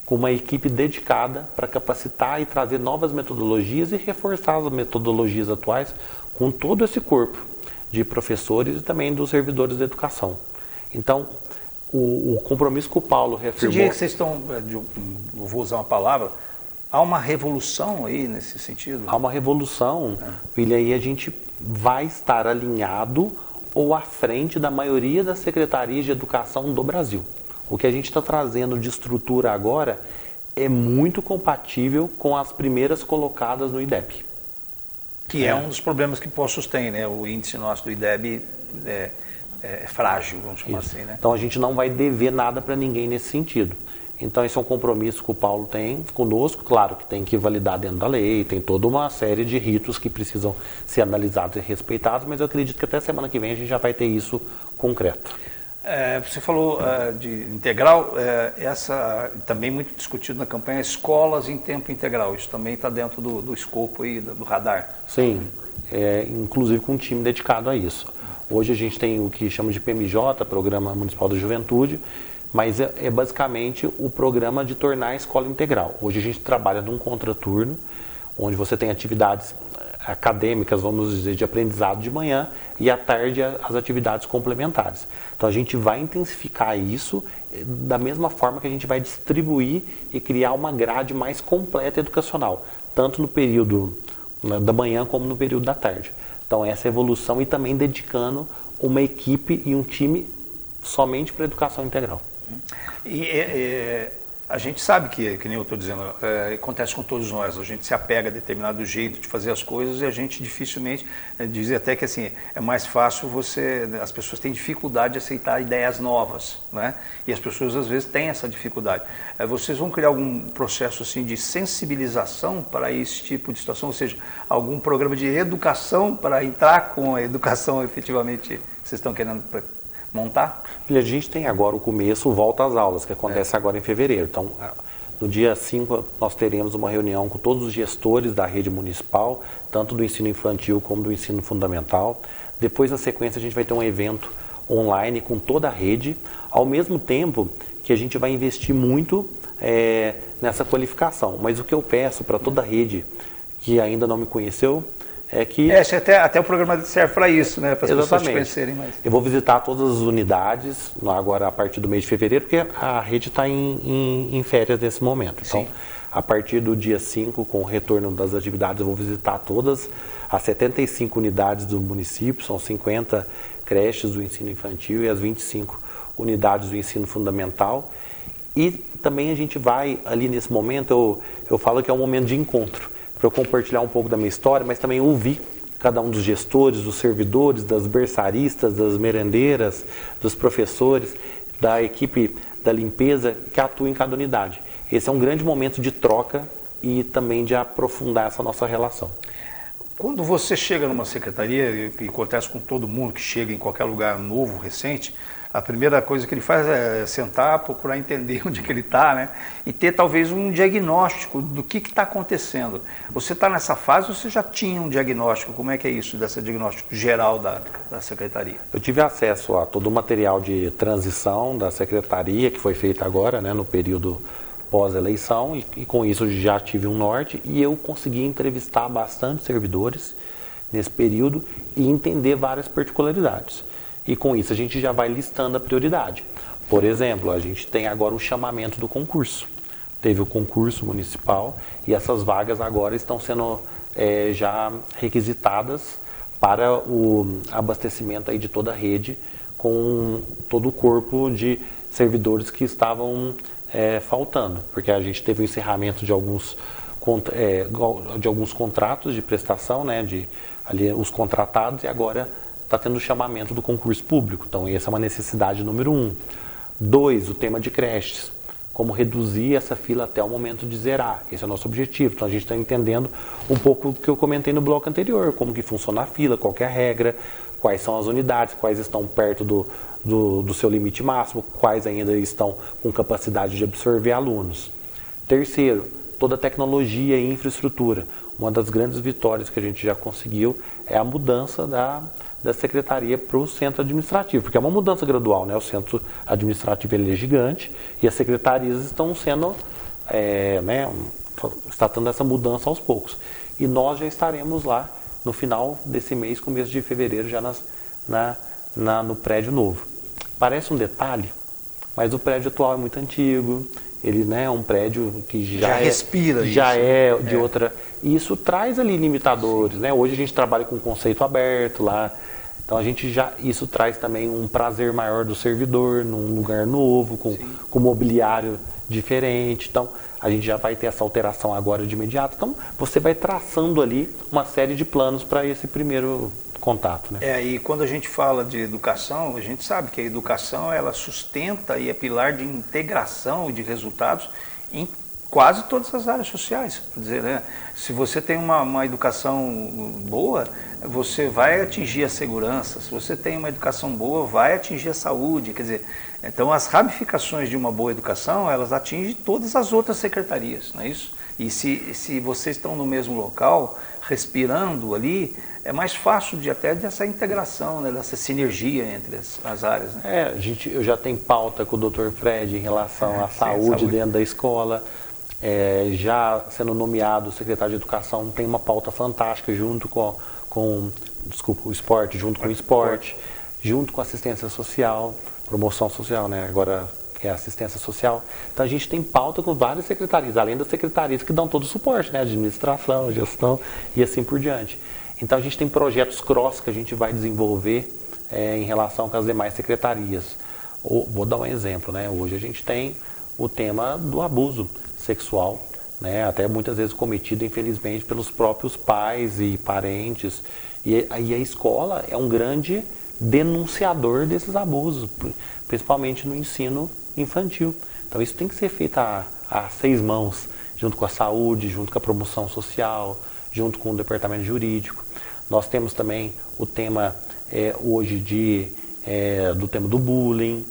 com uma equipe dedicada para capacitar e trazer novas metodologias e reforçar as metodologias atuais com todo esse corpo de professores e também dos servidores da educação. Então, o compromisso que o Paulo reafirmou... Esse dia que vocês estão, eu vou usar uma palavra, há uma revolução aí nesse sentido? Há uma revolução, e aí a gente vai estar alinhado ou à frente da maioria das secretarias de educação do Brasil. O que a gente está trazendo de estrutura agora é muito compatível com as primeiras colocadas no IDEB. Que é um dos problemas que Poços tem, né? O índice nosso do IDEB é frágil, vamos chamar assim, né? Então a gente não vai dever nada para ninguém nesse sentido. Então esse é um compromisso que o Paulo tem conosco, claro que tem que validar dentro da lei, tem toda uma série de ritos que precisam ser analisados e respeitados, mas eu acredito que até semana que vem a gente já vai ter isso concreto. Você falou de integral, essa também muito discutido na campanha, escolas em tempo integral, isso também está dentro do escopo aí, do radar? Sim, inclusive com um time dedicado a isso. Hoje a gente tem o que chama de PMJ, Programa Municipal da Juventude, mas é basicamente o programa de tornar a escola integral. Hoje a gente trabalha num contraturno, onde você tem atividades acadêmicas, vamos dizer, de aprendizado de manhã e à tarde as atividades complementares. Então a gente vai intensificar isso da mesma forma que a gente vai distribuir e criar uma grade mais completa educacional, tanto no período da manhã como no período da tarde. Então essa evolução e também dedicando uma equipe e um time somente para a educação integral. E A gente sabe que nem eu estou dizendo, acontece com todos nós, a gente se apega a determinado jeito de fazer as coisas e a gente dificilmente, diz até que assim, é mais fácil as pessoas têm dificuldade de aceitar ideias novas, né? E as pessoas às vezes têm essa dificuldade. Vocês vão criar algum processo assim de sensibilização para esse tipo de situação, ou seja, algum programa de educação para entrar com a educação efetivamente vocês estão querendo montar? A gente tem agora o começo, volta às aulas, que acontece agora em fevereiro. Então, no dia 5, nós teremos uma reunião com todos os gestores da rede municipal, tanto do ensino infantil como do ensino fundamental. Depois, na sequência, a gente vai ter um evento online com toda a rede, ao mesmo tempo que a gente vai investir muito nessa qualificação. Mas o que eu peço para toda a rede que ainda não me conheceu, é que... até o programa serve para isso, né? Para as pessoas te conhecerem mais. Eu vou visitar todas as unidades agora a partir do mês de fevereiro, porque a rede está em férias nesse momento. Então, sim, a partir do dia 5, com o retorno das atividades, eu vou visitar todas as 75 unidades do município, são 50 creches do ensino infantil e as 25 unidades do ensino fundamental. E também a gente vai, ali nesse momento, eu falo que é um momento de encontro, para eu compartilhar um pouco da minha história, mas também ouvir cada um dos gestores, dos servidores, das berçaristas, das merendeiras, dos professores, da equipe da limpeza que atua em cada unidade. Esse é um grande momento de troca e também de aprofundar essa nossa relação. Quando você chega numa secretaria, que acontece com todo mundo que chega em qualquer lugar novo, recente, a primeira coisa que ele faz é sentar, procurar entender onde é que ele está, né? E ter talvez um diagnóstico do que está acontecendo. Você está nessa fase ou você já tinha um diagnóstico? Como é que é isso, desse diagnóstico geral da secretaria? Eu tive acesso a todo o material de transição da secretaria, que foi feito agora, né, no período pós-eleição, e com isso já tive um norte, e eu consegui entrevistar bastante servidores nesse período e entender várias particularidades. E com isso a gente já vai listando a prioridade. Por exemplo, a gente tem agora o chamamento do concurso. Teve o concurso municipal e essas vagas agora estão sendo já requisitadas para o abastecimento aí de toda a rede, com todo o corpo de servidores que estavam faltando. Porque a gente teve o encerramento de alguns contratos de prestação, né, ali, os contratados, e agora está tendo o chamamento do concurso público. Então, essa é uma necessidade número 1. 2, o tema de creches. Como reduzir essa fila até o momento de zerar. Esse é o nosso objetivo. Então, a gente está entendendo um pouco o que eu comentei no bloco anterior, como que funciona a fila, qual que é a regra, quais são as unidades, quais estão perto do seu limite máximo, quais ainda estão com capacidade de absorver alunos. Terceiro, toda a tecnologia e infraestrutura. Uma das grandes vitórias que a gente já conseguiu é a mudança da secretaria para o centro administrativo, porque é uma mudança gradual, né? O centro administrativo ele é gigante e as secretarias estão sendo, está tendo essa mudança aos poucos. E nós já estaremos lá no final desse mês, começo de fevereiro, já no prédio novo. Parece um detalhe, mas o prédio atual é muito antigo, ele, né, é um prédio que já respira já isso. De outra... E isso traz ali limitadores, né? Hoje a gente trabalha com conceito aberto lá, então isso traz também um prazer maior do servidor, num lugar novo, com mobiliário diferente. Então, a gente já vai ter essa alteração agora de imediato. Então, você vai traçando ali uma série de planos para esse primeiro contato, né? E quando a gente fala de educação, a gente sabe que a educação ela sustenta e é pilar de integração e de resultados em quase todas as áreas sociais. Quer dizer, né? Se você tem uma educação boa, você vai atingir a segurança. Se você tem uma educação boa, vai atingir a saúde. Quer dizer, então as ramificações de uma boa educação, elas atingem todas as outras secretarias, não é isso? E se vocês estão no mesmo local, respirando ali, é mais fácil até dessa integração, né, dessa sinergia entre as áreas. Né? Eu já tenho pauta com o Dr. Fred em relação à saúde dentro da escola. Já sendo nomeado secretário de Educação, tem uma pauta fantástica junto com o esporte, junto com o esporte, junto com a assistência social, promoção social, né? Agora é assistência social. Então a gente tem pauta com várias secretarias, além das secretarias que dão todo o suporte, né? Administração, gestão e assim por diante. Então a gente tem projetos cross que a gente vai desenvolver em relação com as demais secretarias. Vou dar um exemplo, né? Hoje a gente tem o tema do abuso sexual, né? Até muitas vezes cometido, infelizmente, pelos próprios pais e parentes. E a escola é um grande denunciador desses abusos, principalmente no ensino infantil. Então isso tem que ser feito a 6 mãos, junto com a saúde, junto com a promoção social, junto com o departamento jurídico. Nós temos também o tema hoje do tema do bullying,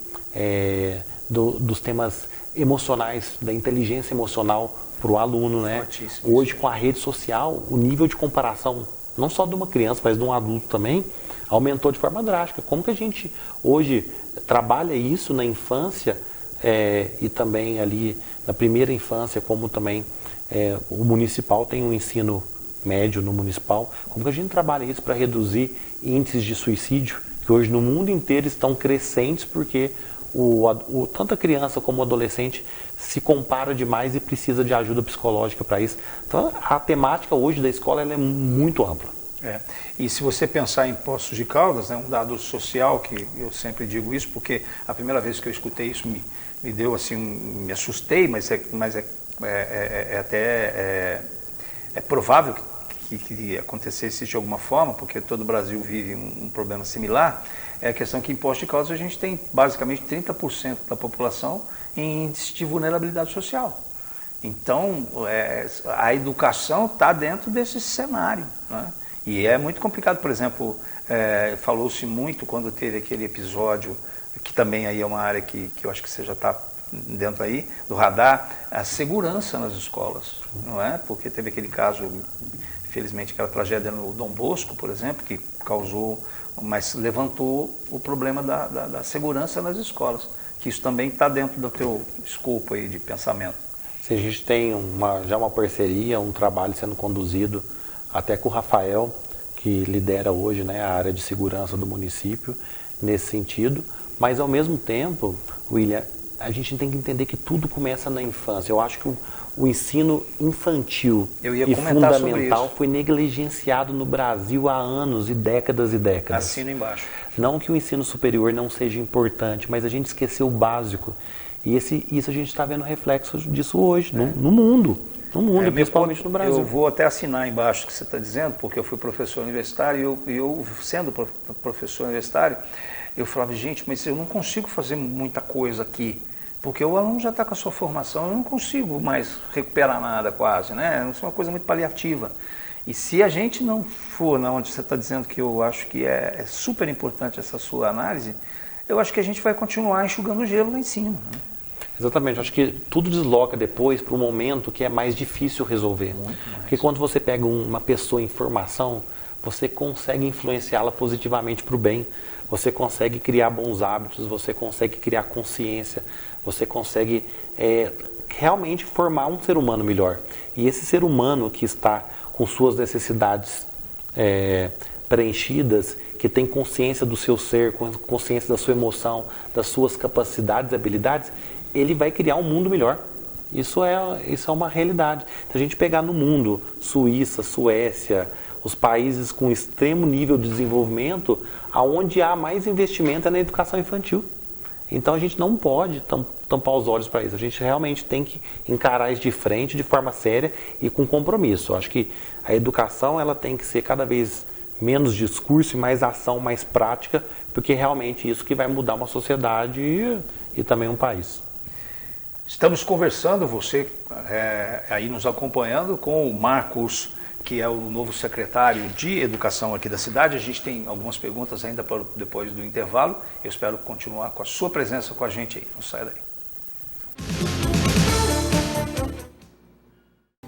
dos temas emocionais, da inteligência emocional para o aluno, né? Hoje, com a rede social, o nível de comparação, não só de uma criança, mas de um adulto também, aumentou de forma drástica. Como que a gente hoje trabalha isso na infância e também ali na primeira infância, como também o municipal tem um ensino médio no municipal, como que a gente trabalha isso para reduzir índices de suicídio, que hoje no mundo inteiro estão crescentes porque tanto a criança como o adolescente se compara demais e precisa de ajuda psicológica para isso. Então a temática hoje da escola ela é muito ampla. E se você pensar em Poços de Caldas, né, um dado social, que eu sempre digo isso, porque a primeira vez que eu escutei isso me deu assim, me assustei, mas é provável que acontecesse de alguma forma, porque todo o Brasil vive um problema similar, é a questão que em Poços de Caldas a gente tem basicamente 30% da população em índice de vulnerabilidade social. Então, a educação está dentro desse cenário, né? E é muito complicado. Por exemplo, falou-se muito quando teve aquele episódio, que também aí é uma área que eu acho que você já está dentro aí, do radar, a segurança nas escolas, não é? Porque teve aquele caso, infelizmente, aquela tragédia no Dom Bosco, por exemplo, que causou, mas levantou o problema da segurança nas escolas, que isso também está dentro do teu escopo aí de pensamento. Se a gente tem já uma parceria, um trabalho sendo conduzido até com o Rafael, que lidera hoje, né, a área de segurança do município, nesse sentido, mas ao mesmo tempo, William, a gente tem que entender que tudo começa na infância. Eu acho que o ensino infantil e fundamental foi negligenciado no Brasil há anos e décadas e décadas. Assino embaixo. Não que o ensino superior não seja importante, mas a gente esqueceu o básico. E isso a gente está vendo reflexo disso hoje, no mundo. No mundo, principalmente no Brasil. Eu vou até assinar embaixo o que você está dizendo, porque eu fui professor universitário e eu sendo professor universitário, eu falava, gente, mas eu não consigo fazer muita coisa aqui, porque o aluno já está com a sua formação, eu não consigo mais recuperar nada quase, né? Isso é uma coisa muito paliativa. E se a gente não for na onde você está dizendo, que eu acho que é super importante essa sua análise, eu acho que a gente vai continuar enxugando gelo lá em cima, né? Exatamente, acho que tudo desloca depois para um momento que é mais difícil resolver. Porque quando você pega uma pessoa em formação, você consegue influenciá-la positivamente para o bem, você consegue criar bons hábitos, você consegue criar consciência, você consegue realmente formar um ser humano melhor. E esse ser humano que está com suas necessidades preenchidas, que tem consciência do seu ser, consciência da sua emoção, das suas capacidades e habilidades, ele vai criar um mundo melhor. Isso é uma realidade. Se a gente pegar no mundo, Suíça, Suécia, os países com extremo nível de desenvolvimento, aonde há mais investimento é na educação infantil. Então a gente não pode tampar os olhos para isso. A gente realmente tem que encarar isso de frente, de forma séria e com compromisso. Eu acho que a educação ela tem que ser cada vez menos discurso e mais ação, mais prática, porque realmente isso que vai mudar uma sociedade e também um país. Estamos conversando, você aí nos acompanhando, com o Marcos, que é o novo secretário de Educação aqui da cidade. A gente tem algumas perguntas ainda para depois do intervalo. Eu espero continuar com a sua presença com a gente aí. Não saia daí.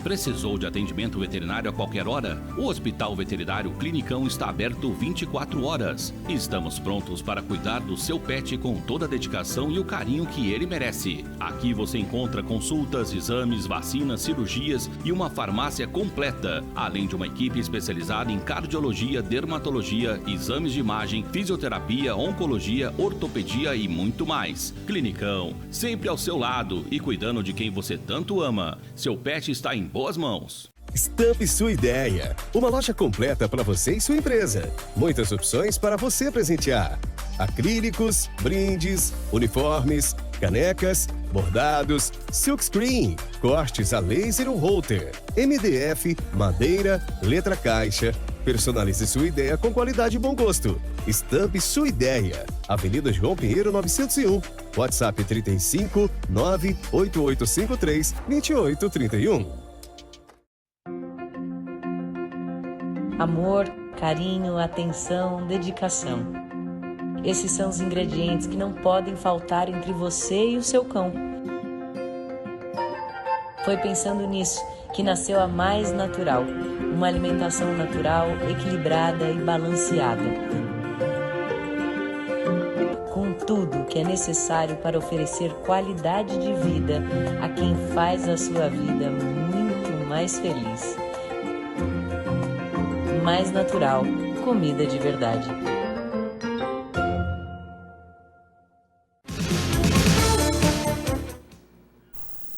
Precisou de atendimento veterinário a qualquer hora? O Hospital Veterinário Clinicão está aberto 24 horas. Estamos prontos para cuidar do seu pet com toda a dedicação e o carinho que ele merece. Aqui você encontra consultas, exames, vacinas, cirurgias e uma farmácia completa, além de uma equipe especializada em cardiologia, dermatologia, exames de imagem, fisioterapia, oncologia, ortopedia e muito mais. Clinicão, sempre ao seu lado e cuidando de quem você tanto ama. Seu pet está em boas mãos. Estampe sua ideia. Uma loja completa para você e sua empresa. Muitas opções para você presentear. Acrílicos, brindes, uniformes, canecas, bordados, silkscreen, cortes a laser ou holter, MDF, madeira, letra caixa. Personalize sua ideia com qualidade e bom gosto. Estampe sua ideia. Avenida João Pinheiro 901. WhatsApp 35 98853 2831. Amor, carinho, atenção, dedicação. Esses são os ingredientes que não podem faltar entre você e o seu cão. Foi pensando nisso que nasceu a Mais Natural, uma alimentação natural, equilibrada e balanceada. Com tudo que é necessário para oferecer qualidade de vida a quem faz a sua vida muito mais feliz. Mais Natural, comida de verdade.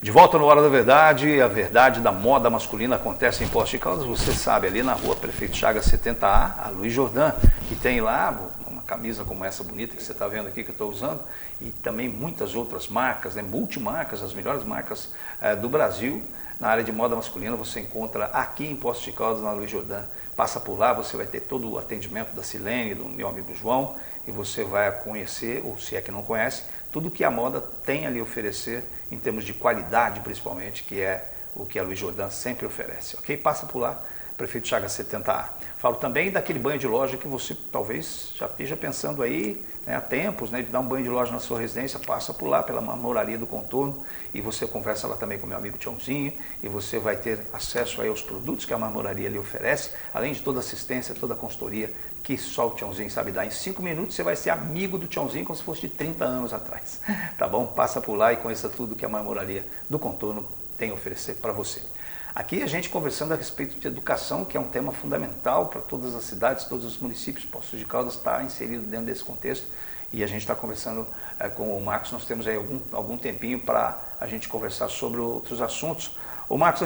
De volta no Hora da Verdade, a verdade da moda masculina acontece em Poços de Caldas, você sabe, ali na rua Prefeito Chagas 70A, a Luiz Jordan, que tem lá uma camisa como essa bonita que você está vendo aqui que eu estou usando, e também muitas outras marcas, né, multimarcas, as melhores marcas do Brasil. Na área de moda masculina você encontra aqui em Poços de Caldas, na Luiz Jordan. Passa por lá, você vai ter todo o atendimento da Silene, do meu amigo João, e você vai conhecer, ou se é que não conhece, tudo que a moda tem ali a oferecer, em termos de qualidade principalmente, que é o que a Luiz Jordan sempre oferece, ok? Passa por lá, Prefeito Chagas 70A. Falo também daquele banho de loja que você talvez já esteja pensando aí, né, há tempos, né, de dar um banho de loja na sua residência. Passa por lá, pela Marmoraria do Contorno, e você conversa lá também com meu amigo Tiãozinho, e você vai ter acesso aí aos produtos que a Marmoraria lhe oferece, além de toda a assistência, toda a consultoria que só o Tiãozinho sabe dar. Em 5 minutos você vai ser amigo do Tiãozinho como se fosse de 30 anos atrás, tá bom? Passa por lá e conheça tudo que a Marmoraria do Contorno tem a oferecer para você. Aqui a gente conversando a respeito de educação, que é um tema fundamental para todas as cidades, todos os municípios. Poços de Caldas está inserido dentro desse contexto, e a gente está conversando com o Marcos. Nós temos aí algum tempinho para a gente conversar sobre outros assuntos. Ô Marcos,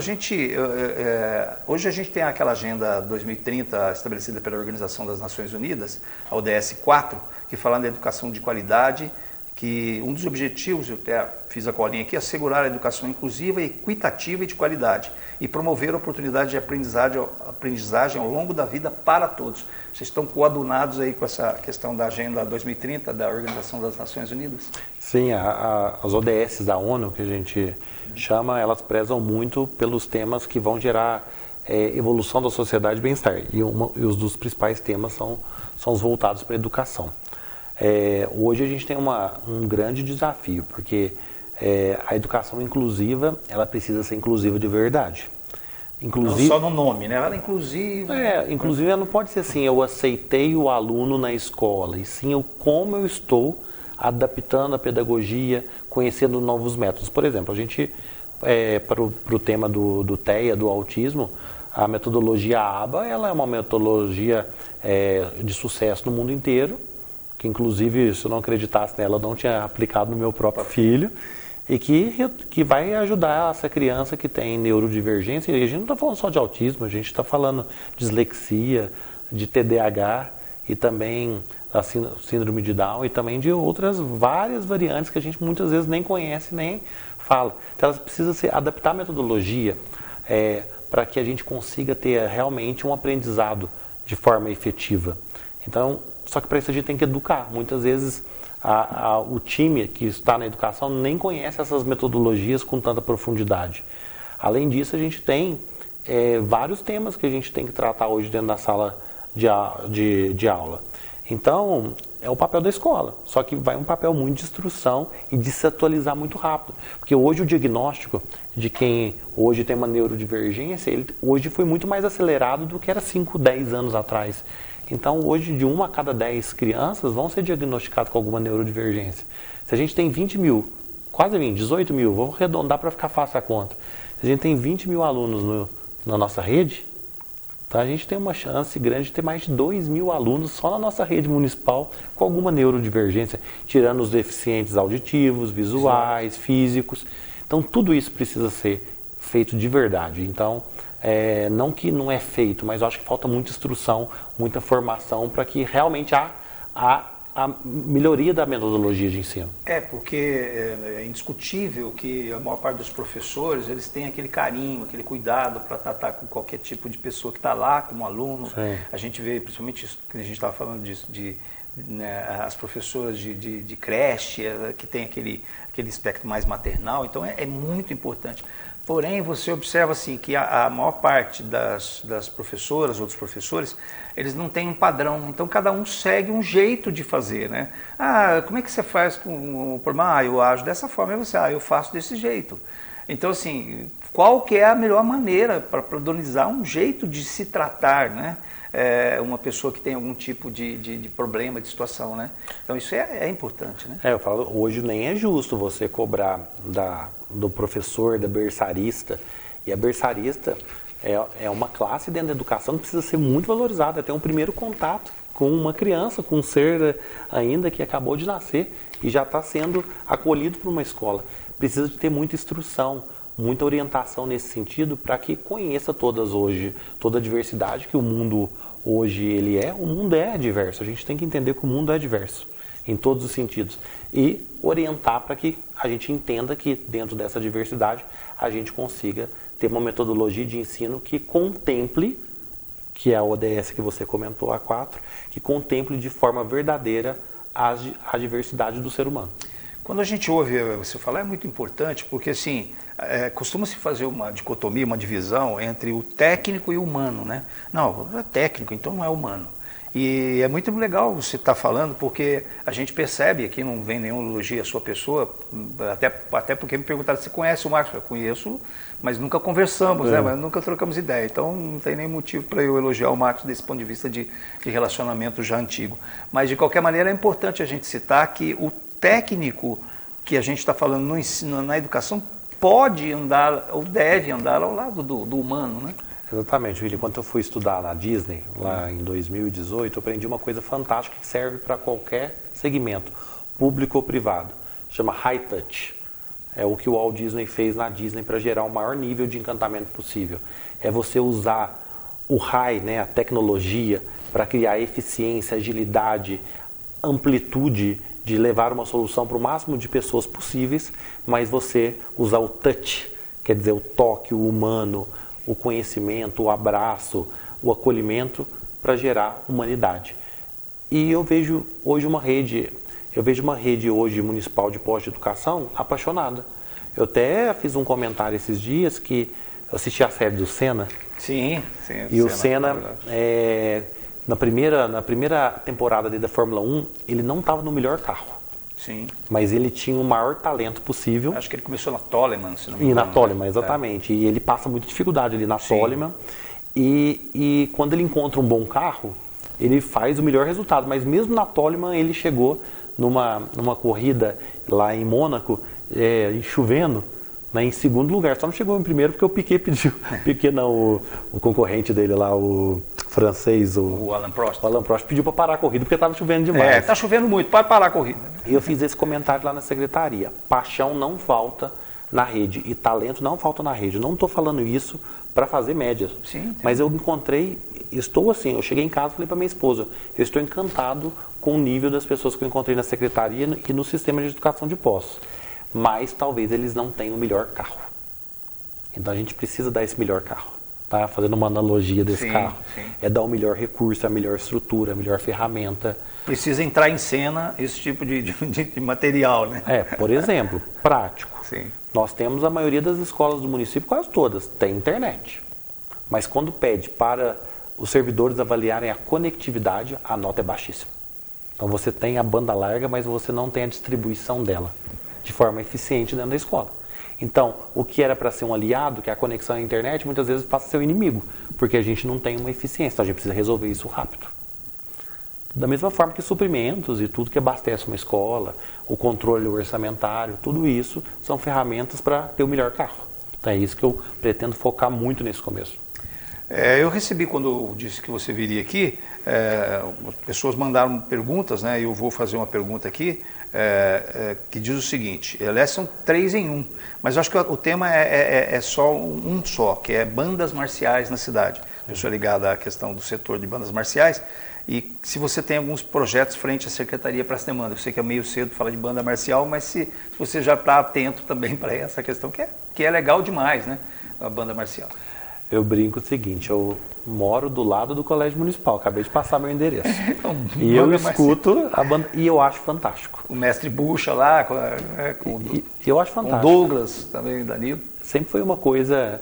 hoje a gente tem aquela agenda 2030 estabelecida pela Organização das Nações Unidas, a ODS 4, que fala da educação de qualidade, que um dos objetivos, eu até fiz a colinha aqui, é assegurar a educação inclusiva, equitativa e de qualidade, e promover a oportunidade de aprendizagem ao longo da vida para todos. Vocês estão coadunados aí com essa questão da Agenda 2030 da Organização das Nações Unidas? Sim, as ODS da ONU, que a gente chama, elas prezam muito pelos temas que vão gerar evolução da sociedade e bem-estar. E os dos principais temas são os voltados para a educação. Hoje a gente tem um grande desafio, porque a educação inclusiva, ela precisa ser inclusiva de verdade. Não só no nome, né? Ela é inclusiva. Inclusive ela não pode ser assim, eu aceitei o aluno na escola, e sim como eu estou adaptando a pedagogia, conhecendo novos métodos. Por exemplo, a gente, para o tema do TEA, do autismo, a metodologia ABA, ela é uma metodologia de sucesso no mundo inteiro, que inclusive, se eu não acreditasse nela, eu não tinha aplicado no meu próprio filho, e que vai ajudar essa criança que tem neurodivergência. E a gente não está falando só de autismo, a gente está falando de dislexia, de TDAH, e também da síndrome de Down, e também de outras várias variantes que a gente muitas vezes nem conhece, nem fala. Então ela precisa adaptar a metodologia para que a gente consiga ter realmente um aprendizado de forma efetiva. Então, só que para isso a gente tem que educar. Muitas vezes o time que está na educação nem conhece essas metodologias com tanta profundidade. Além disso, a gente tem vários temas que a gente tem que tratar hoje dentro da sala de aula. Então, é o papel da escola, só que vai um papel muito de instrução e de se atualizar muito rápido. Porque hoje o diagnóstico de quem hoje tem uma neurodivergência, ele hoje foi muito mais acelerado do que era 5, 10 anos atrás. Então, hoje, de 1 a cada 10 crianças vão ser diagnosticadas com alguma neurodivergência. Se a gente tem 20 mil, quase 20, 18 mil, vamos arredondar para ficar fácil a conta. Se a gente tem 20 mil alunos na nossa rede, então a gente tem uma chance grande de ter mais de 2 mil alunos só na nossa rede municipal com alguma neurodivergência, tirando os deficientes auditivos, visuais, físicos. Então, tudo isso precisa ser feito de verdade. Então, não que não é feito, mas eu acho que falta muita instrução, muita formação para que realmente a a melhoria da metodologia de ensino. Porque é indiscutível que a maior parte dos professores, eles têm aquele carinho, aquele cuidado para tratar com qualquer tipo de pessoa que está lá, como aluno. Sim. A gente vê, principalmente isso que a gente estava falando né, as professoras de creche, que tem aquele aspecto mais maternal, então é muito importante. Porém, você observa assim que a maior parte das professoras ou dos professores, eles não têm um padrão, então cada um segue um jeito de fazer, né? Como é que você faz com o problema? Eu ajo dessa forma, e você, eu faço desse jeito. Então, assim, qual que é a melhor maneira para padronizar um jeito de se tratar, né? Uma pessoa que tem algum tipo de problema, de situação, né? Então isso é importante, né? Eu falo, hoje nem é justo você cobrar do professor, da berçarista, e a berçarista é uma classe dentro da educação que precisa ser muito valorizada, ter um primeiro contato com uma criança, com um ser ainda que acabou de nascer e já está sendo acolhido por uma escola. Precisa de ter muita instrução, muita orientação nesse sentido para que conheça toda a diversidade que o mundo hoje o mundo é diverso, a gente tem que entender que o mundo é diverso em todos os sentidos e orientar para que a gente entenda que dentro dessa diversidade a gente consiga ter uma metodologia de ensino que contemple, que é a ODS que você comentou, a 4, que contemple de forma verdadeira a diversidade do ser humano. Quando a gente ouve você falar, é muito importante, porque assim, costuma-se fazer uma dicotomia, uma divisão entre o técnico e o humano, né? Não, é técnico, então não é humano. E é muito legal você estar falando, porque a gente percebe, aqui não vem nenhum elogio à sua pessoa, até porque me perguntaram se você conhece o Marcos. Eu conheço, mas nunca conversamos, né? Mas nunca trocamos ideia. Então não tem nem motivo para eu elogiar o Marcos desse ponto de vista de relacionamento já antigo. Mas de qualquer maneira é importante a gente citar que o técnico que a gente está falando no ensino, na educação, pode andar ou deve andar ao lado do humano, né? Exatamente, Willi. Quando eu fui estudar na Disney, lá em 2018, eu aprendi uma coisa fantástica que serve para qualquer segmento, público ou privado. Chama High Touch. É o que o Walt Disney fez na Disney para gerar o maior nível de encantamento possível. É você usar o high, né, a tecnologia, para criar eficiência, agilidade, amplitude de levar uma solução para o máximo de pessoas possíveis, mas você usar o touch, quer dizer, o toque, o humano, o conhecimento, o abraço, o acolhimento para gerar humanidade. E eu vejo hoje uma rede hoje municipal de pós-educação apaixonada. Eu até fiz um comentário esses dias que eu assisti a série do Senna. Sim. E o Senna, na primeira temporada dele da Fórmula 1, ele não estava no melhor carro. Sim. Mas ele tinha o maior talento possível. Acho que ele começou na Toleman, se não me engano. E na Toleman, exatamente. E ele passa muita dificuldade ali na Toleman. E quando ele encontra um bom carro, ele faz o melhor resultado. Mas mesmo na Toleman, ele chegou numa corrida lá em Mônaco, chovendo, né, em segundo lugar. Só não chegou em primeiro porque o Piquet pediu. Piquet não, o concorrente dele lá, o francês, o Alain Prost. O Alain Prost pediu para parar a corrida porque estava chovendo demais. Está chovendo muito, pode parar a corrida. E eu fiz esse comentário lá na secretaria. Paixão não falta na rede e talento não falta na rede. Eu não estou falando isso para fazer médias. Sim, mas eu eu cheguei em casa e falei para minha esposa, eu estou encantado com o nível das pessoas que eu encontrei na secretaria e no sistema de educação de Poços. Mas talvez eles não tenham o melhor carro. Então a gente precisa dar esse melhor carro. Tá? Fazendo uma analogia desse carro. Sim. É dar o melhor recurso, a melhor estrutura, a melhor ferramenta. Precisa entrar em cena esse tipo de material, né? Por exemplo, prático. Sim. Nós temos a maioria das escolas do município, quase todas, tem internet. Mas quando pede para os servidores avaliarem a conectividade, a nota é baixíssima. Então você tem a banda larga, mas você não tem a distribuição dela de forma eficiente dentro da escola. Então, o que era para ser um aliado, que é a conexão à internet, muitas vezes passa a ser o inimigo, porque a gente não tem uma eficiência, então a gente precisa resolver isso rápido. Da mesma forma que suprimentos e tudo que abastece uma escola, o controle orçamentário, tudo isso são ferramentas para ter o melhor carro. Então é isso que eu pretendo focar muito nesse começo. Eu recebi, quando eu disse que você viria aqui, pessoas mandaram perguntas, né? Eu vou fazer uma pergunta aqui, que diz o seguinte, aliás são 3 em 1, mas eu acho que o tema é só um só, que é bandas marciais na cidade. Eu sou ligado à questão do setor de bandas marciais, E se você tem alguns projetos frente à secretaria para essa demanda. Eu sei que é meio cedo falar de banda marcial, mas se você já está atento também para essa questão, que é legal demais, né? A banda marcial. Eu brinco o seguinte, eu moro do lado do Colégio Municipal, acabei de passar meu endereço. Então, e eu escuto a banda e eu acho fantástico. O mestre Bucha lá, Eu acho fantástico. O Douglas também, o Danilo. Sempre foi uma coisa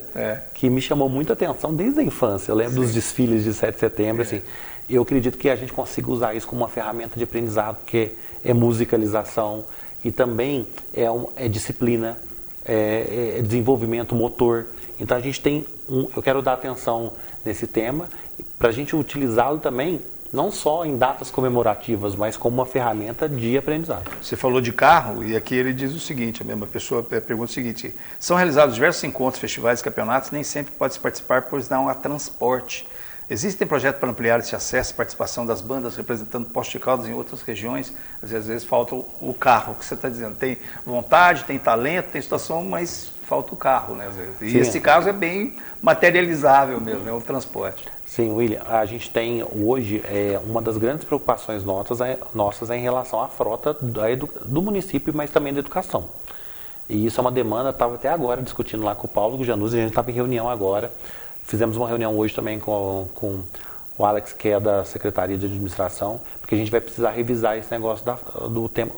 que me chamou muita atenção desde a infância. Eu lembro dos desfiles de 7 de setembro, assim. Eu acredito que a gente consiga usar isso como uma ferramenta de aprendizado, porque é musicalização e também é disciplina, é desenvolvimento motor. Então a gente tem eu quero dar atenção nesse tema para a gente utilizá-lo também não só em datas comemorativas, mas como uma ferramenta de aprendizado. Você falou de carro e aqui ele diz o seguinte, a mesma pessoa pergunta o seguinte: são realizados diversos encontros, festivais e campeonatos, nem sempre pode-se participar, pois não há transporte. Existem projetos para ampliar esse acesso e participação das bandas representando Poços de Caldas em outras regiões? Às vezes falta o carro, que você está dizendo. Tem vontade, tem talento, tem situação, mas falta o carro, né? Às vezes. E Sim. esse caso é bem materializável mesmo, né? O transporte. Sim, William, a gente tem hoje, uma das grandes preocupações nossas é em relação à frota do município, mas também da educação. E isso é uma demanda, estava até agora discutindo lá com o Paulo Januzzi, a gente estava em reunião agora. Fizemos uma reunião hoje também com o Alex, que é da Secretaria de Administração, porque a gente vai precisar revisar esse negócio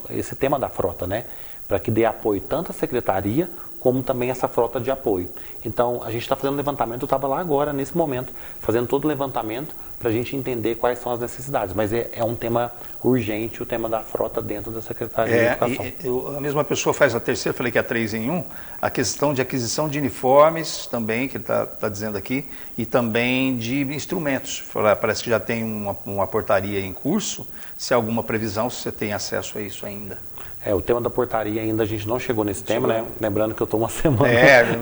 esse tema da frota, né? Para que dê apoio tanto à Secretaria, como também essa frota de apoio. Então, a gente está fazendo levantamento, eu estava lá agora, nesse momento, fazendo todo o levantamento para a gente entender quais são as necessidades. Mas é um tema urgente, o tema da frota dentro da Secretaria de Educação. A mesma pessoa faz a terceira, falei que é 3 em 1, a questão de aquisição de uniformes também, que ele está dizendo aqui, e também de instrumentos. Parece que já tem uma portaria em curso, se há alguma previsão, se você tem acesso a isso ainda. O tema da portaria ainda a gente não chegou nesse tema, né? Lembrando que eu estou uma semana.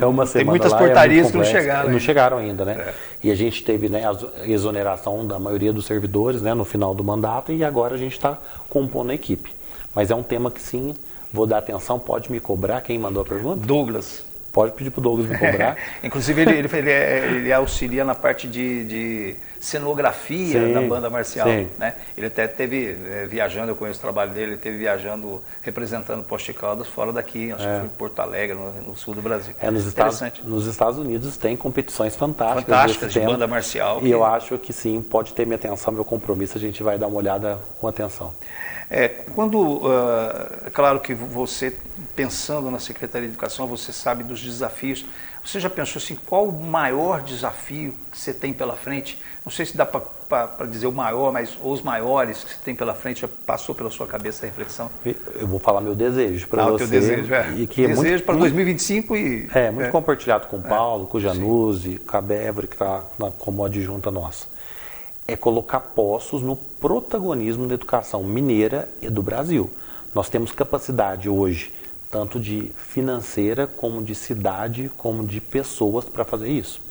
Uma semana tem muitas lá, portarias que não chegaram. Não chegaram ainda, né? E a gente teve, né, a exoneração da maioria dos servidores, né, no final do mandato, e agora a gente está compondo a equipe. Mas é um tema que sim, vou dar atenção, pode me cobrar. Quem mandou a pergunta? Douglas. Pode pedir para o Douglas me cobrar. Inclusive ele auxilia na parte de cenografia da banda marcial. Né? Ele até esteve viajando, eu conheço o trabalho dele, ele esteve viajando representando Poços de Caldas fora daqui, acho que foi em Porto Alegre, no sul do Brasil. Nos Estados Unidos tem competições fantásticas. Fantásticas de banda marcial. E eu acho que sim, pode ter minha atenção, meu compromisso, a gente vai dar uma olhada com atenção. É claro que você, pensando na Secretaria de Educação, você sabe dos desafios. Você já pensou assim, qual o maior desafio que você tem pela frente? Não sei se dá para dizer o maior, mas os maiores que você tem pela frente, já passou pela sua cabeça a reflexão? Eu vou falar meu desejo para você. O teu desejo, E que desejo para 2025 e... muito compartilhado com o Paulo, com o Januzzi, com a Bévora, que está como adjunta nossa. É colocar Poços no protagonismo da educação mineira e do Brasil. Nós temos capacidade hoje, tanto de financeira, como de cidade, como de pessoas para fazer isso.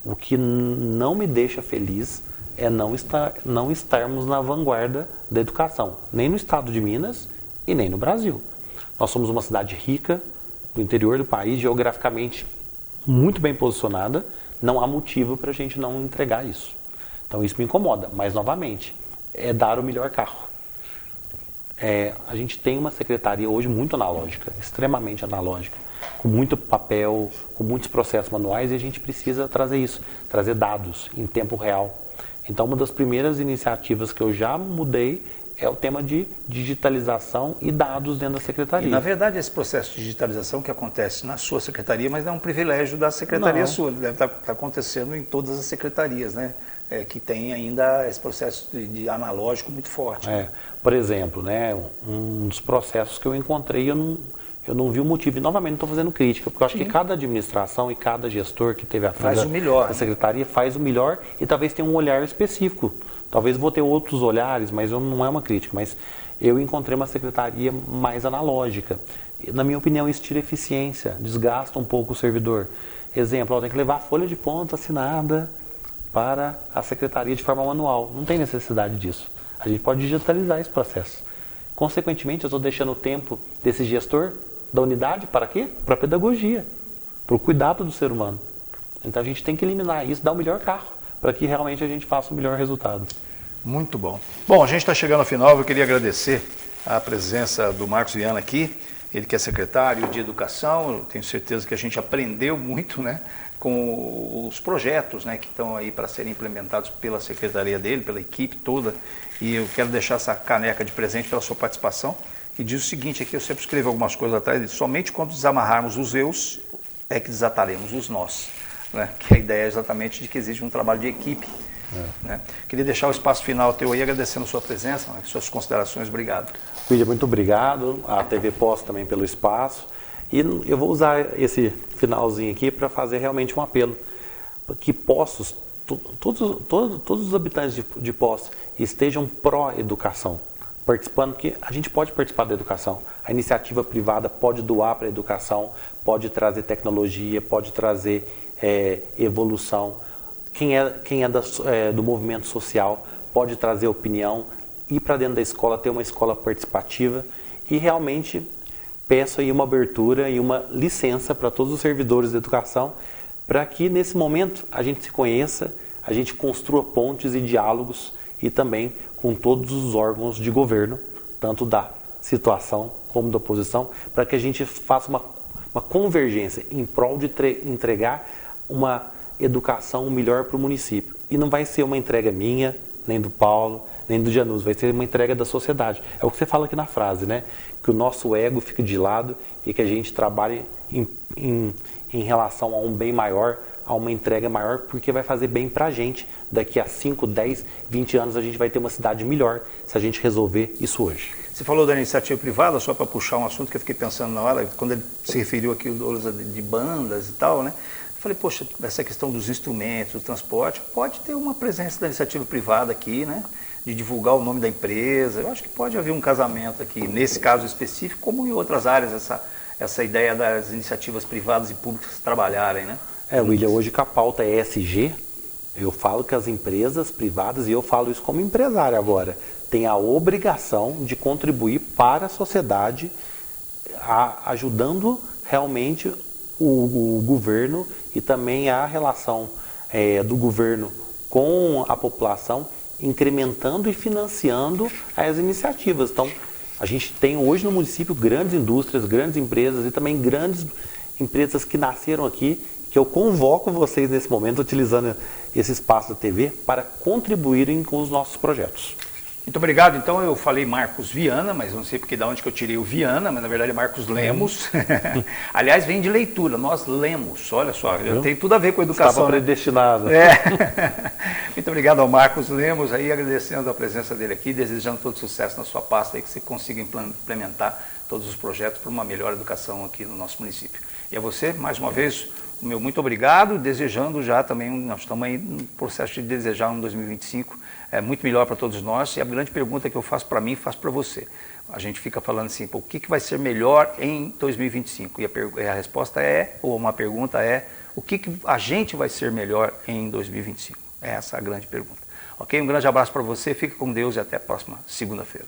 O que não me deixa feliz é não estarmos na vanguarda da educação, nem no estado de Minas e nem no Brasil. Nós somos uma cidade rica, do interior do país, geograficamente muito bem posicionada, não há motivo para a gente não entregar isso. Então isso me incomoda, mas novamente, é dar o melhor carro. A gente tem uma secretaria hoje muito analógica, extremamente analógica, com muito papel, com muitos processos manuais, e a gente precisa trazer isso, trazer dados em tempo real. Então uma das primeiras iniciativas que eu já mudei é o tema de digitalização e dados dentro da secretaria. E, na verdade, esse processo de digitalização que acontece na sua secretaria, mas não é um privilégio da secretaria sua, ele deve estar acontecendo em todas as secretarias, né? Que tem ainda esse processo de analógico muito forte. Por exemplo, né, um dos processos que eu encontrei, eu não vi o motivo, e novamente não estou fazendo crítica, porque eu acho que cada administração e cada gestor que teve à frente da secretaria faz o melhor e talvez tenha um olhar específico. Talvez vou ter outros olhares, mas não é uma crítica, mas eu encontrei uma secretaria mais analógica. Na minha opinião, isso tira eficiência, desgasta um pouco o servidor. Exemplo, tem que levar a folha de ponto assinada para a secretaria de forma manual. Não tem necessidade disso. A gente pode digitalizar esse processo. Consequentemente, eu estou deixando o tempo desse gestor da unidade para quê? Para a pedagogia, para o cuidado do ser humano. Então a gente tem que eliminar isso, dar o melhor carro, para que realmente a gente faça o melhor resultado. Muito bom. Bom, a gente está chegando ao final, eu queria agradecer a presença do Marcos Viana aqui, ele que é secretário de Educação, eu tenho certeza que a gente aprendeu muito, né, com os projetos, né, que estão aí para serem implementados pela secretaria dele, pela equipe toda, e eu quero deixar essa caneca de presente pela sua participação, e diz o seguinte, aqui eu sempre escrevo algumas coisas atrás, somente quando desamarrarmos os eus é que desataremos os nós, né, que a ideia é exatamente de que existe um trabalho de equipe. Né? Queria deixar o espaço final teu aí, agradecendo a sua presença, suas considerações, obrigado. William, muito obrigado, a TV Pós também pelo espaço, e eu vou usar esse finalzinho aqui para fazer realmente um apelo, que Poços, todos os habitantes de Poços estejam pró-educação, participando, que a gente pode participar da educação, a iniciativa privada pode doar para a educação, pode trazer tecnologia, pode trazer evolução. Quem é do movimento social pode trazer opinião, ir para dentro da escola, ter uma escola participativa e realmente peço aí uma abertura e uma licença para todos os servidores da educação para que nesse momento a gente se conheça, a gente construa pontes e diálogos e também com todos os órgãos de governo, tanto da situação como da oposição, para que a gente faça uma convergência em prol de entregar uma educação melhor para o município. E não vai ser uma entrega minha, nem do Paulo, nem do Janus, vai ser uma entrega da sociedade. É o que você fala aqui na frase, né? Que o nosso ego fique de lado e que a gente trabalhe em relação a um bem maior, a uma entrega maior, porque vai fazer bem para a gente. Daqui a 5, 10, 20 anos a gente vai ter uma cidade melhor se a gente resolver isso hoje. Você falou da iniciativa privada, só para puxar um assunto que eu fiquei pensando na hora, quando ele se referiu aqui de bandas e tal, né? Falei, poxa, essa questão dos instrumentos, do transporte, pode ter uma presença da iniciativa privada aqui, né? De divulgar o nome da empresa. Eu acho que pode haver um casamento aqui, nesse caso específico, como em outras áreas, essa ideia das iniciativas privadas e públicas trabalharem, né? William, hoje que a pauta é ESG, eu falo que as empresas privadas, e eu falo isso como empresário agora, têm a obrigação de contribuir para a sociedade, ajudando realmente o governo e também a relação do governo com a população, incrementando e financiando as iniciativas. Então, a gente tem hoje no município grandes indústrias, grandes empresas e também grandes empresas que nasceram aqui, que eu convoco vocês nesse momento, utilizando esse espaço da TV, para contribuírem com os nossos projetos. Muito obrigado. Então eu falei Marcos Viana, mas não sei porque da onde que eu tirei o Viana, mas na verdade é Marcos Lemos. Aliás, vem de leitura, nós lemos, olha só, tem tudo a ver com a educação. Estava predestinado. Muito obrigado ao Marcos Lemos, aí agradecendo a presença dele aqui, desejando todo sucesso na sua pasta, aí que você consiga implementar todos os projetos para uma melhor educação aqui no nosso município. E a você, mais uma vez, o meu muito obrigado, desejando já também, nós estamos aí no processo de desejar um 2025 muito melhor para todos nós, e a grande pergunta que eu faço para mim, faço para você. A gente fica falando assim, pô, o que vai ser melhor em 2025? E a resposta ou uma pergunta é, o que a gente vai ser melhor em 2025? Essa é a grande pergunta. Ok? Um grande abraço para você, fique com Deus e até a próxima segunda-feira.